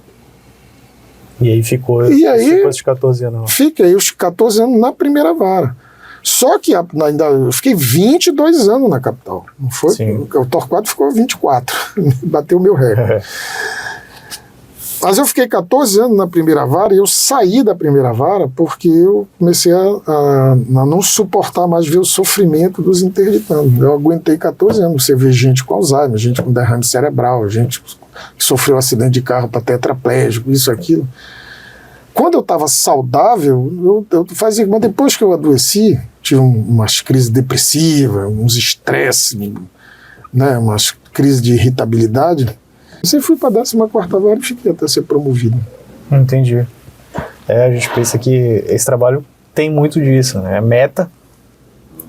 E aí ficou esses 14 anos. Fiquei os 14 anos na primeira vara. Só que ainda eu fiquei 22 anos na capital. Não foi? Sim. O Torquato ficou 24. Bateu o meu recorde. Mas eu fiquei 14 anos na primeira vara e eu saí da primeira vara porque eu comecei a não suportar mais ver o sofrimento dos interditandos. Eu aguentei 14 anos. Você vê gente com Alzheimer, gente com derrame cerebral, gente que sofreu um acidente de carro para tetraplégico, isso, aquilo. Quando eu estava saudável, eu fazia, mas depois que eu adoeci, tive umas crises depressivas, uns estresses, né, umas crises de irritabilidade. Eu fui para a 14ª vara e fiquei até ser promovido. Entendi. A gente pensa que esse trabalho tem muito disso, né? Meta,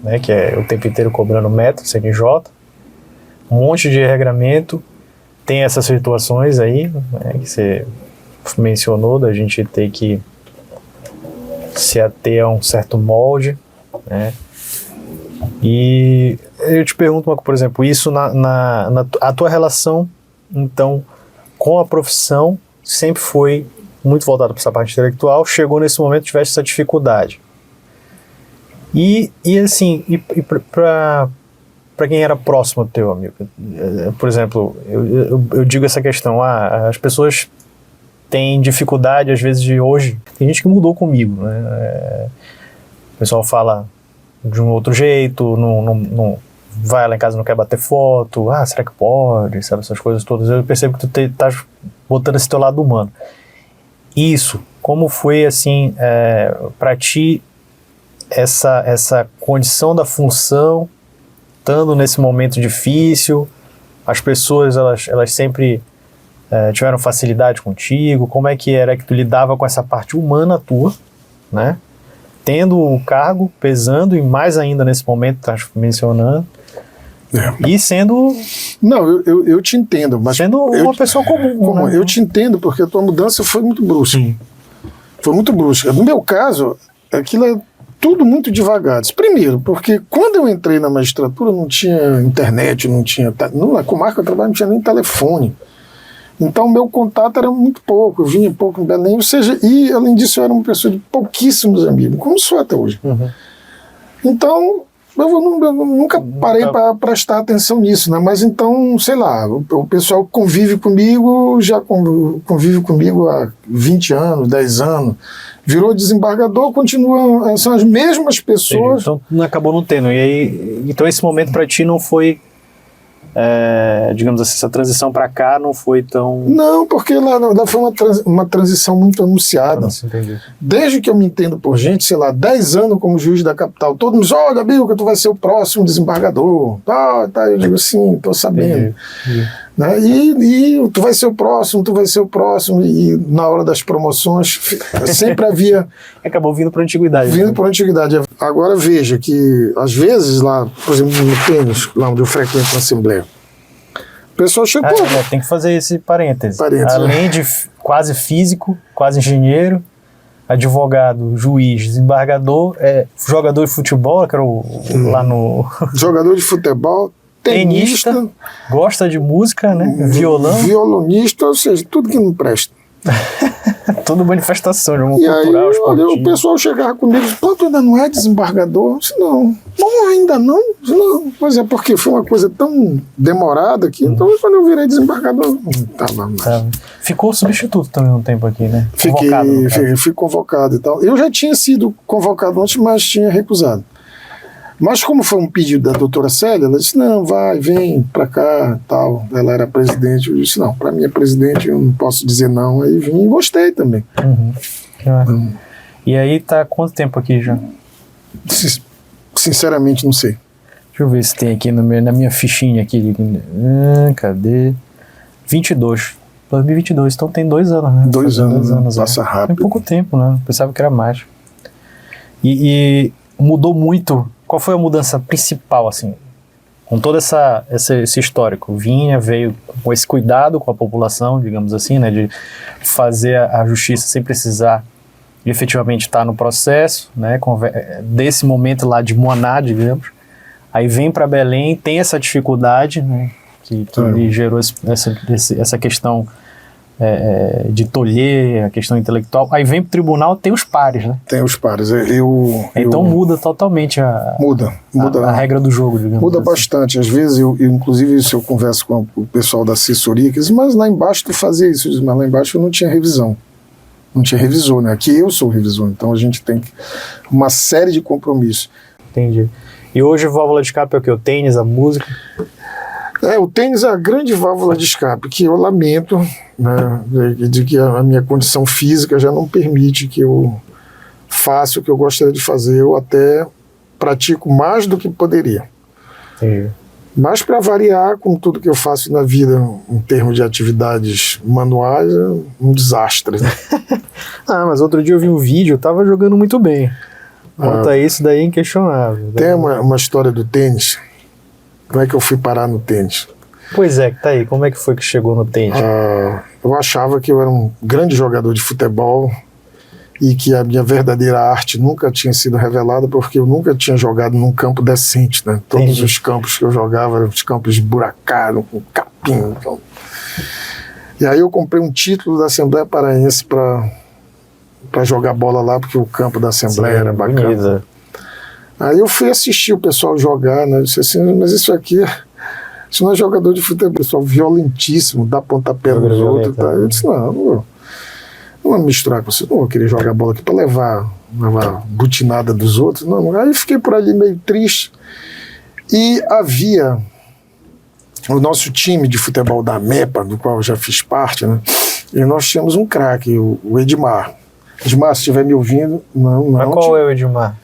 né, que é o tempo inteiro cobrando meta, CNJ, um monte de regramento, tem essas situações aí, né, que você mencionou, da gente ter que se ater a um certo molde, né? E eu te pergunto, por exemplo, isso a tua relação, então, com a profissão sempre foi muito voltada para essa parte intelectual, chegou nesse momento, tivesse essa dificuldade. E assim, para quem era próximo ao teu amigo, por exemplo, eu digo essa questão, as pessoas têm dificuldade, às vezes, de hoje, tem gente que mudou comigo, né? O pessoal fala de um outro jeito, não vai lá em casa, não quer bater foto, será que pode, sabe, essas coisas todas. Eu percebo que tu estás botando esse teu lado humano. Isso, como foi, assim, para ti, essa condição da função, estando nesse momento difícil, as pessoas, elas sempre tiveram facilidade contigo? Como é que era que tu lidava com essa parte humana tua, né? Tendo o cargo, pesando, e mais ainda nesse momento, estás mencionando, e sendo... Não, eu te entendo, mas... Sendo uma pessoa comum. Né? Eu te entendo, porque a tua mudança foi muito brusca. Sim. Foi muito brusca. No meu caso, aquilo é tudo muito devagar. Primeiro, porque quando eu entrei na magistratura, não tinha internet, não tinha... Na comarca que eu trabalho, não tinha nem telefone. Então, o meu contato era muito pouco. Eu vinha pouco em Belém, ou seja, e além disso, eu era uma pessoa de pouquíssimos amigos, como sou até hoje. Uhum. Então, eu nunca parei para prestar atenção nisso, né? Mas então, sei lá, o pessoal convive comigo, já convive comigo há 20 anos, 10 anos. Virou desembargador, continua, são as mesmas pessoas. Então, acabou não tendo. E aí, então, esse momento para ti não foi digamos assim, essa transição para cá não foi tão... Não, porque lá foi uma transição muito anunciada. Nossa, desde que eu me entendo por gente, sei lá, 10 anos como juiz da capital, todo mundo diz, olha, Bilka, tu vai ser o próximo desembargador. Eu digo, sim, tô sabendo. Né? E tu vai ser o próximo, e na hora das promoções sempre havia... Acabou vindo para a antiguidade. Vindo para a antiguidade. Agora veja que, às vezes, lá, por exemplo, no tênis, lá onde eu frequento na Assembleia, o pessoal chega... tem que fazer esse parêntese. Além de quase físico, quase engenheiro, advogado, juiz, desembargador, jogador de futebol, que era lá no... Jogador de futebol, tenista, gosta de música, né? Violonista, ou seja, tudo que não presta. Toda manifestação de uma cultural, esportiva. O pessoal chegava comigo e disse, tu ainda não é desembargador? Eu disse, não, ainda não. Não. Pois é, porque foi uma coisa tão demorada que então quando eu virei desembargador, não estava mais. Ficou substituto também um tempo aqui, né? Fui convocado e tal. Eu já tinha sido convocado antes, mas tinha recusado. Mas como foi um pedido da doutora Célia, ela disse, não, vem pra cá, tal. Ela era presidente, eu disse, não, pra mim é presidente, eu não posso dizer não. Aí vim e gostei também. E aí tá quanto tempo aqui já? Sinceramente, não sei. Deixa eu ver se tem aqui na minha fichinha aqui. Cadê? 22. 2022, então tem 2 anos, né? 2 anos, passa rápido. Tem pouco tempo, né? Pensava que era mais. E mudou muito. Qual foi a mudança principal, assim, com todo esse histórico? Veio com esse cuidado com a população, digamos assim, né, de fazer a justiça sem precisar efetivamente estar no processo, né, desse momento lá de Moaná, digamos, aí vem para Belém, tem essa dificuldade, né, que lhe gerou essa questão de tolher, a questão intelectual, aí vem pro tribunal, tem os pares, né? Tem os pares. Então muda totalmente a regra do jogo, digamos. Muda bastante. Às vezes, inclusive, isso eu converso com o pessoal da assessoria, que diz, mas lá embaixo tu fazia isso. Eu diz, mas lá embaixo eu não tinha revisão. Não tinha revisor, né? Aqui eu sou o revisor, então a gente tem uma série de compromissos. Entendi. E hoje válvula de escape é o que? O tênis, a música? O tênis é a grande válvula de escape, que eu lamento, né, de que a minha condição física já não permite que eu faça o que eu gostaria de fazer. Eu até pratico mais do que poderia. Entendi. Mas para variar, com tudo que eu faço na vida, em termos de atividades manuais, é um desastre. Né? Mas outro dia eu vi um vídeo, eu tava jogando muito bem. Quanto a isso daí é inquestionável. Tem uma história do tênis. Como é que eu fui parar no tênis? Pois é, tá aí. Como é que foi que chegou no tênis? Eu achava que eu era um grande jogador de futebol e que a minha verdadeira arte nunca tinha sido revelada porque eu nunca tinha jogado num campo decente, né? Todos os campos que eu jogava eram os campos esburacados, com capim. Então. E aí eu comprei um título da Assembleia Paraense para jogar bola lá, porque o campo da Assembleia era bacana. Bonita. Aí eu fui assistir o pessoal jogar, né? Eu disse assim, mas isso não é jogador de futebol, pessoal violentíssimo, dá pontapé nos outros. Tá? Eu disse, não vou misturar com você, não vou querer jogar bola aqui para levar butinada dos outros. Não. Aí fiquei por ali meio triste. E havia o nosso time de futebol da MEPA, do qual eu já fiz parte, né? E nós tínhamos um craque, o Edmar. Edmar, se estiver me ouvindo, não. Mas qual é o Edmar?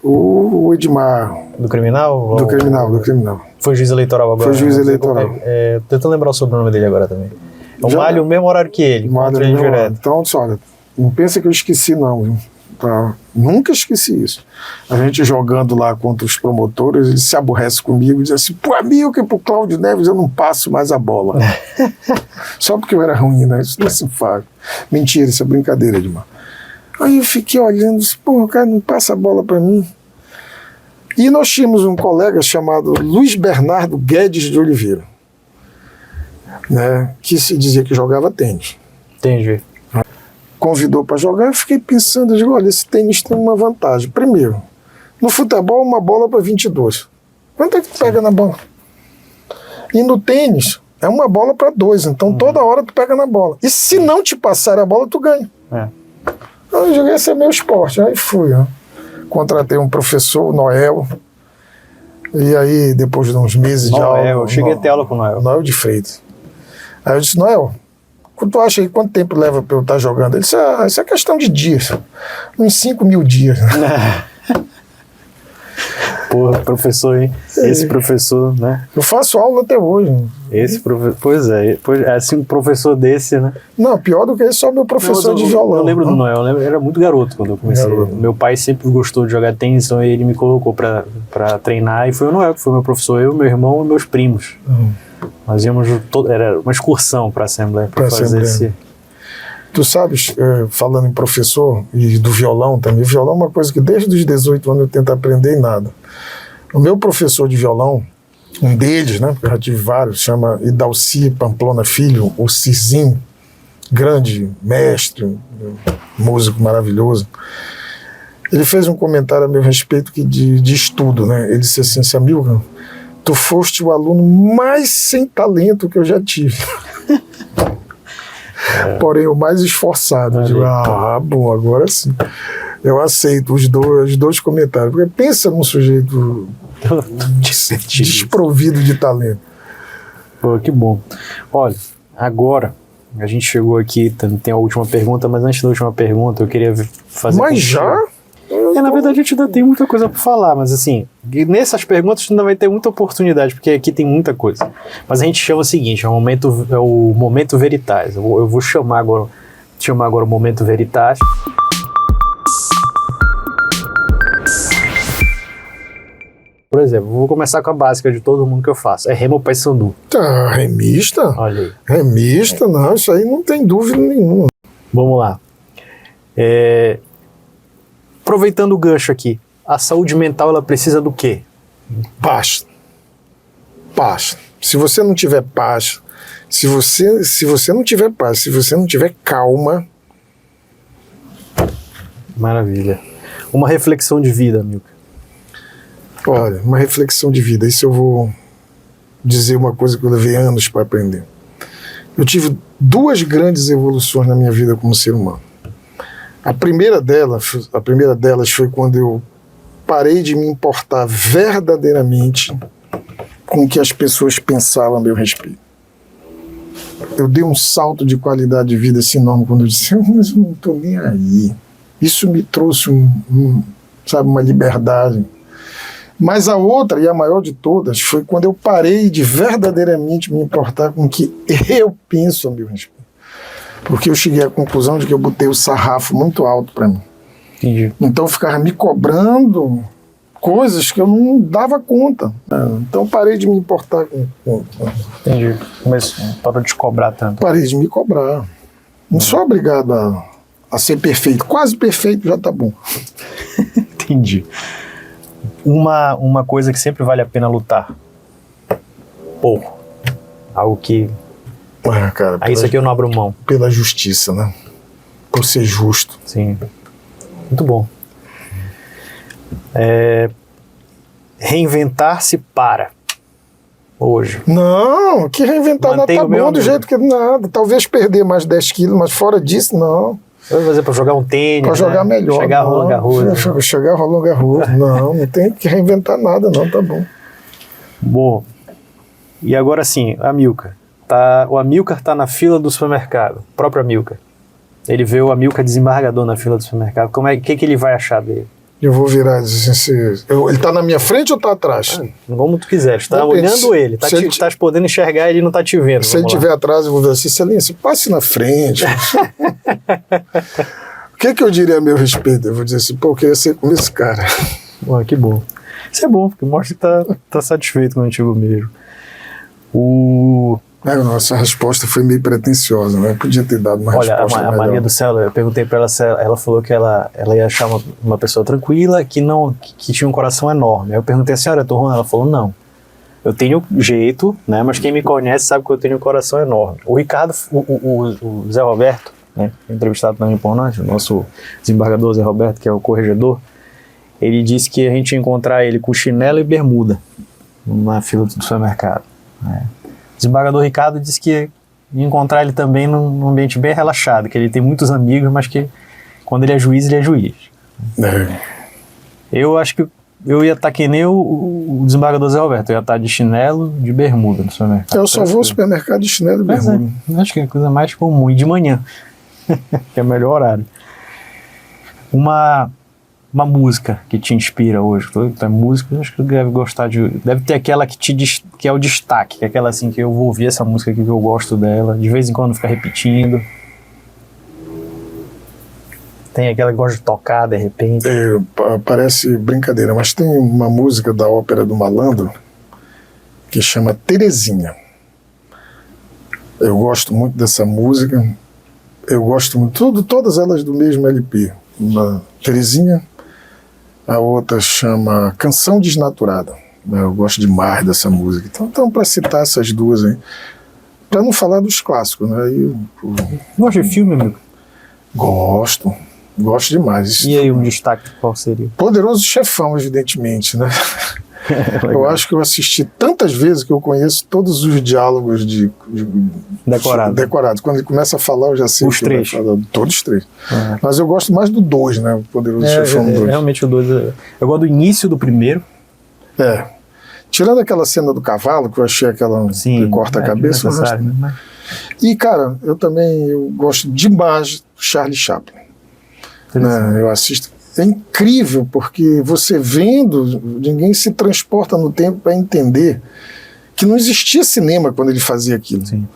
O Edmar. Do criminal? Do criminal. Foi juiz eleitoral agora? Foi juiz eleitoral. Tentando lembrar o sobrenome dele agora também. O Malho, o mesmo horário que ele. Malho, então, olha, não pensa que eu esqueci, não, viu? Nunca esqueci isso. A gente jogando lá contra os promotores, ele se aborrece comigo e diz assim, pro Amilcar e pro Cláudio Neves eu não passo mais a bola. Só porque eu era ruim, né? Isso não se faz. Mentira, isso é brincadeira, Edmar. Aí eu fiquei olhando, disse, o cara não passa a bola para mim. E nós tínhamos um colega chamado Luiz Bernardo Guedes de Oliveira, né, que se dizia que jogava tênis. Entendi. Convidou para jogar, eu fiquei pensando, eu digo, olha, esse tênis tem uma vantagem. Primeiro, no futebol, uma bola para 22. Quanto é que tu pega na bola? E no tênis, é uma bola para 2, então toda hora tu pega na bola. E se não te passar a bola, tu ganha. Eu joguei, esse é meu esporte. Aí fui, contratei um professor, o Noel, E aí, depois de uns meses de aula... Eu cheguei a ter aula com o Noel. Noel de Freitas. Aí eu disse, Noel, tu acha aí quanto tempo leva pra eu estar jogando? Ele disse, isso é questão de dias. Uns 5.000 dias. Porra, professor, hein? Esse professor, né? Eu faço aula até hoje. Esse professor, pois é, assim, um professor desse, né? Não, pior do que isso, só meu professor de violão. Eu lembro do Noel, eu era muito garoto quando eu comecei. Meu pai sempre gostou de jogar tênis, então ele me colocou pra treinar, e foi o Noel que foi meu professor, eu, meu irmão e meus primos. Nós íamos, era uma excursão pra Assembleia, pra fazer esse... Tu sabes, falando em professor e do violão também, violão é uma coisa que desde os 18 anos eu tento aprender e nada. O meu professor de violão, um deles, né, porque eu já tive vários, chama Idalci Pamplona Filho, o Cizinho, grande mestre, músico maravilhoso. Ele fez um comentário a meu respeito de estudo, né? Ele disse assim, Amilcar, tu foste o aluno mais sem talento que eu já tive. Porém, o mais esforçado. Eu digo, bom, agora sim. Eu aceito os dois comentários. Porque pensa num sujeito desprovido de talento. Pô, que bom. Olha, agora a gente chegou aqui, tem a última pergunta, mas antes da última pergunta eu queria fazer... Mas já? Na verdade a gente ainda tem muita coisa para falar, mas assim, nessas perguntas ainda vai ter muita oportunidade, porque aqui tem muita coisa. Mas a gente chama o seguinte, é o momento Veritas. Eu vou chamar agora o momento Veritas. Por exemplo, vou começar com a básica de todo mundo que eu faço. É Remo Paysandu. Tá, remista? Olha aí. Remista, não, isso aí não tem dúvida nenhuma. Vamos lá. Aproveitando o gancho aqui, a saúde mental, ela precisa do quê? Paz. Paz. Se você não tiver paz, se você não tiver paz, se você não tiver calma... Maravilha. Uma reflexão de vida, Amilcar. Olha, uma reflexão de vida. Isso eu vou dizer uma coisa que eu levei anos para aprender. Eu tive 2 grandes evoluções na minha vida como ser humano. A primeira delas foi quando eu parei de me importar verdadeiramente com o que as pessoas pensavam a meu respeito. Eu dei um salto de qualidade de vida assim enorme quando eu disse, mas eu não estou nem aí. Isso me trouxe uma liberdade. Mas a outra, e a maior de todas, foi quando eu parei de verdadeiramente me importar com o que eu penso a meu respeito. Porque eu cheguei à conclusão de que eu botei o sarrafo muito alto para mim. Entendi. Então eu ficava me cobrando coisas que eu não dava conta. Então parei de me importar com... Entendi. Mas parou de te cobrar tanto. Parei de me cobrar. Não sou obrigado a ser perfeito. Quase perfeito já tá bom. Entendi. Uma coisa que sempre vale a pena lutar. Algo que... cara, isso aqui eu não abro mão. Pela justiça, né? Por ser justo. Sim. Muito bom. Reinventar-se para hoje. Não, que reinventar nada, tá bom do jeito que nada. Talvez perder mais 10 quilos, mas fora disso, não. Vou fazer para jogar um tênis, para jogar melhor. Chegar a Roland Garros. Chegar a Roland Garros. Não tem que reinventar nada, não, tá bom. Bom, e agora sim, Amilcar. O Amilcar tá na fila do supermercado, o próprio Amilcar. Ele vê o Amilcar desembargador na fila do supermercado. O que ele vai achar dele? Eu vou virar e dizer assim, ele tá na minha frente ou tá atrás? Como tu quiser, tu tá olhando ele, tá podendo enxergar, ele não tá te vendo. Se ele estiver atrás, eu vou ver assim, Excelência, passe na frente. O que eu diria a meu respeito? Eu vou dizer assim, eu queria ser como esse cara. Que bom. Isso é bom, porque mostra que tá satisfeito contigo mesmo. Nossa, a resposta foi meio pretensiosa, né? Eu podia ter dado uma resposta melhor. A Maria do Céu, eu perguntei pra ela falou que ela ia achar uma pessoa tranquila, que tinha um coração enorme. Aí eu perguntei, a senhora é turrona? Ela falou, não. Eu tenho jeito, né? Mas quem me conhece sabe que eu tenho um coração enorme. O Ricardo, o Zé Roberto, né? Entrevistado também por nós, o nosso desembargador Zé Roberto, que é o corregedor, ele disse que a gente ia encontrar ele com chinelo e bermuda na fila do supermercado, né? O desembargador Ricardo disse que ia encontrar ele também num ambiente bem relaxado, que ele tem muitos amigos, mas que quando ele é juiz, ele é juiz. Eu acho que eu ia estar que nem o desembargador Zé Roberto, eu ia estar de chinelo, de bermuda no supermercado. Eu só vou ao supermercado de chinelo e bermuda. Acho que é a coisa mais comum, e de manhã, que é o melhor horário. Uma música que te inspira hoje, música, acho que deve gostar deve ter aquela que é o destaque, que é aquela assim que eu vou ouvir essa música aqui que eu gosto dela, de vez em quando fica repetindo. Tem aquela que gosta de tocar de repente. Parece brincadeira, mas tem uma música da Ópera do Malandro que chama Terezinha. Eu gosto muito dessa música, eu gosto muito, todas elas do mesmo LP. Uma Terezinha, a outra chama Canção Desnaturada. Eu gosto demais dessa música. Então para citar essas duas aí, para não falar dos clássicos, né? Gosta de filme, amigo? Gosto demais. E aí, um destaque qual seria? Poderoso Chefão, evidentemente, né? Eu acho que eu assisti tantas vezes que eu conheço todos os diálogos decorados. Quando ele começa a falar, eu já sei os três. Todos os três. Mas eu gosto mais do 2, né? O Poderoso Chefão 2. Realmente o 2. Eu gosto do início do primeiro. Tirando aquela cena do cavalo, que eu achei aquela que corta a cabeça. Né? E, cara, eu gosto demais do Charlie Chaplin. Né? Eu assisto. É incrível, porque você vendo, ninguém se transporta no tempo para entender que não existia cinema quando ele fazia aquilo. Sim.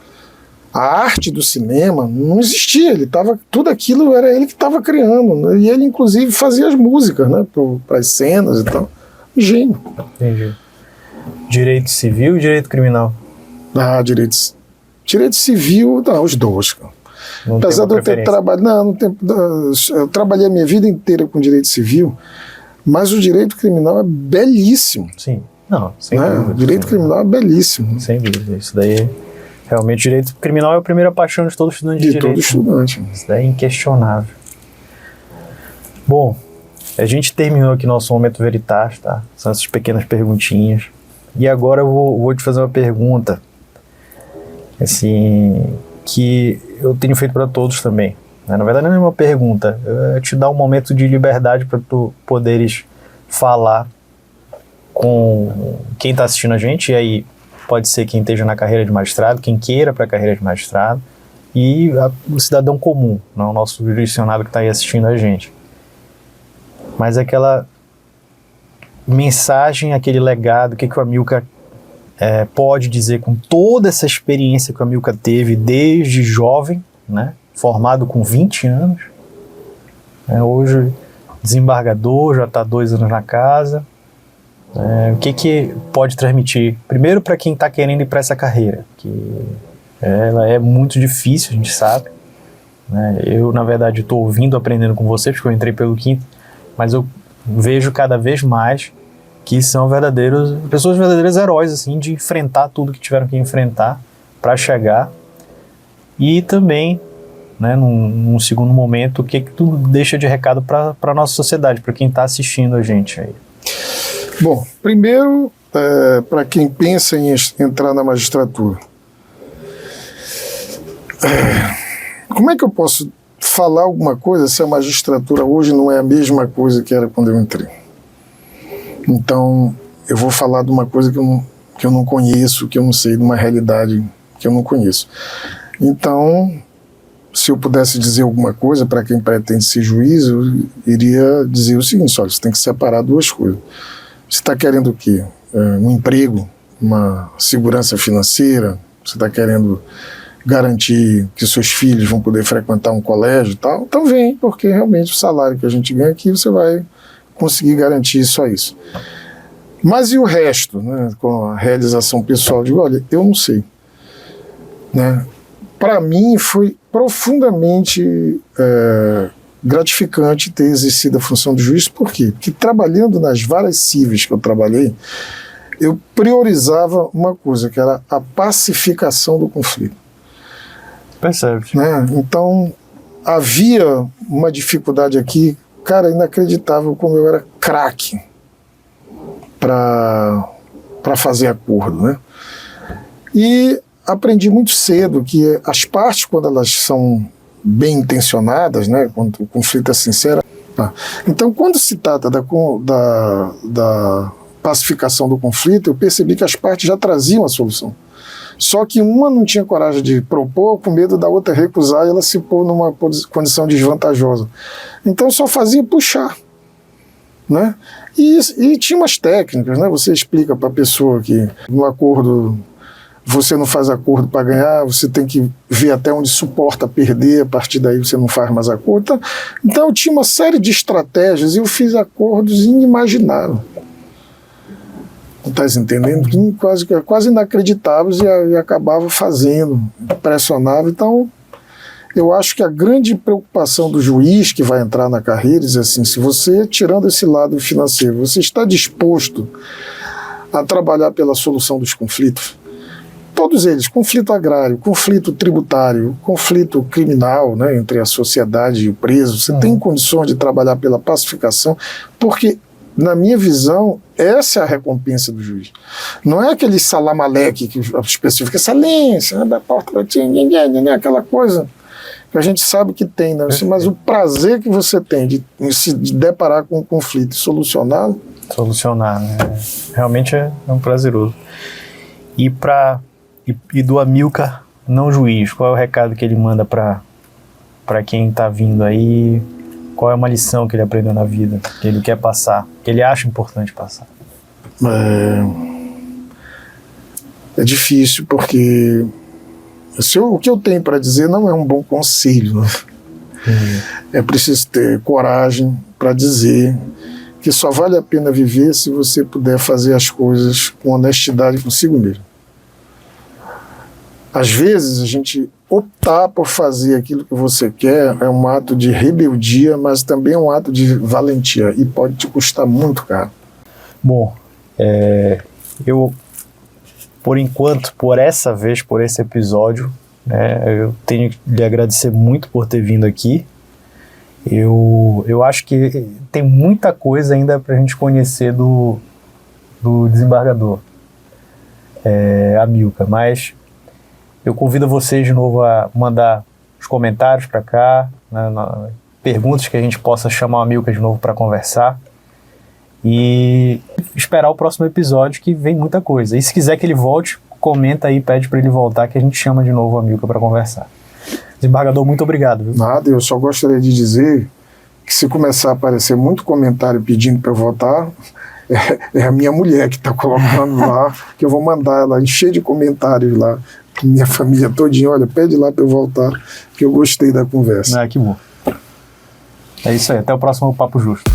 A arte do cinema não existia, tudo aquilo era ele que estava criando, né? E ele inclusive fazia as músicas, né, para as cenas e tal. Gênio. Entendi. Direito civil e direito criminal? Direito civil, os dois, cara. Apesar de eu ter trabalhado, eu trabalhei a minha vida inteira com direito civil, mas o direito criminal é belíssimo. Sim, sem dúvida. O direito criminal é belíssimo. Sem dúvida, isso daí, realmente, o direito criminal é a primeira paixão de todo estudante de direito. De todo estudante. Isso daí é inquestionável. Bom, a gente terminou aqui nosso Momento Veritas, tá? São essas pequenas perguntinhas. E agora eu vou te fazer uma pergunta, assim, que eu tenho feito para todos também. Na verdade, não é uma pergunta, é te dar um momento de liberdade para tu poderes falar com quem está assistindo a gente, e aí pode ser quem esteja na carreira de magistrado, quem queira para a carreira de magistrado, e o cidadão comum, não o nosso jurisdicionado que está aí assistindo a gente. Mas aquela mensagem, aquele legado, o que o Amilcar pode dizer com toda essa experiência que o Amilcar teve desde jovem, né, formado com 20 anos, hoje desembargador, já está 2 anos na casa. O que pode transmitir, primeiro para quem está querendo ir para essa carreira, que ela é muito difícil, a gente sabe, né? Eu, na verdade, estou ouvindo, aprendendo com você, porque eu entrei pelo 5º, mas eu vejo cada vez mais que são verdadeiros heróis, assim, de enfrentar tudo que tiveram que enfrentar para chegar. E também, né, num segundo momento, o que tu deixa de recado para a nossa sociedade, para quem está assistindo a gente aí? Bom, primeiro, para quem pensa em entrar na magistratura, como é que eu posso falar alguma coisa se a magistratura hoje não é a mesma coisa que era quando eu entrei? Então, eu vou falar de uma coisa que eu não conheço, que eu não sei, de uma realidade que eu não conheço. Então, se eu pudesse dizer alguma coisa para quem pretende ser juiz, eu iria dizer o seguinte: olha, você tem que separar duas coisas. Você está querendo o quê? Um emprego, uma segurança financeira, você está querendo garantir que seus filhos vão poder frequentar um colégio e tal, então vem, porque realmente o salário que a gente ganha aqui, você vai conseguir garantir só isso. Mas e o resto, né, com a realização pessoal? Eu digo, olha, eu não sei. Né? Para mim foi profundamente gratificante ter exercido a função de juiz. Por quê? Porque trabalhando nas várias cíveis que eu trabalhei, eu priorizava uma coisa, que era a pacificação do conflito. Percebe. Né? Então, havia uma dificuldade aqui, cara, inacreditável, como eu era craque para fazer acordo, né? E aprendi muito cedo que as partes, quando elas são bem intencionadas, né, quando o conflito é sincero, Então, quando se trata da pacificação do conflito, eu percebi que as partes já traziam a solução. Só que uma não tinha coragem de propor, com medo da outra recusar, e ela se pôr numa condição desvantajosa. Então só fazia puxar, né? E tinha umas técnicas, né? Você explica para a pessoa que no acordo você não faz acordo para ganhar, você tem que ver até onde suporta perder, a partir daí você não faz mais acordo. Então eu tinha uma série de estratégias e eu fiz acordos inimagináveis. Está entendendo? Quase inacreditáveis e acabava fazendo, pressionava. Então, eu acho que a grande preocupação do juiz que vai entrar na carreira é assim, se você, tirando esse lado financeiro, você está disposto a trabalhar pela solução dos conflitos, todos eles, conflito agrário, conflito tributário, conflito criminal, né, entre a sociedade e o preso, você tem condições de trabalhar pela pacificação, porque na minha visão, essa é a recompensa do juiz. Não é aquele salamaleque que as pessoas ficam, excelência, da porta, aquela coisa que a gente sabe que tem, né? Mas o prazer que você tem de se deparar com um conflito e solucioná-lo. Solucionar, né? Realmente é um prazeroso. E do Amilcar, não juiz, qual é o recado que ele manda para quem está vindo aí? Qual é uma lição que ele aprendeu na vida, que ele quer passar, que ele acha importante passar? É difícil, porque o que eu tenho para dizer não é um bom conselho. Né? É preciso ter coragem para dizer que só vale a pena viver se você puder fazer as coisas com honestidade consigo mesmo. Às vezes, a gente optar por fazer aquilo que você quer é um ato de rebeldia, mas também é um ato de valentia, e pode te custar muito caro. Bom, eu, por enquanto, por essa vez, por esse episódio, eu tenho que lhe agradecer muito por ter vindo aqui. Eu acho que tem muita coisa ainda para a gente conhecer do desembargador Amilcar, mas eu convido vocês de novo a mandar os comentários para cá, né, perguntas que a gente possa chamar o Amilcar de novo para conversar e esperar o próximo episódio, que vem muita coisa. E se quiser que ele volte, comenta aí, pede para ele voltar, que a gente chama de novo o Amilcar para conversar. Desembargador, muito obrigado. Viu? Nada, eu só gostaria de dizer que se começar a aparecer muito comentário pedindo para eu voltar, é a minha mulher que está colocando lá, que eu vou mandar ela encher de comentários lá. Minha família todinha, olha, pede lá para eu voltar, que eu gostei da conversa. Que bom. É isso aí, até o próximo Papo Justo.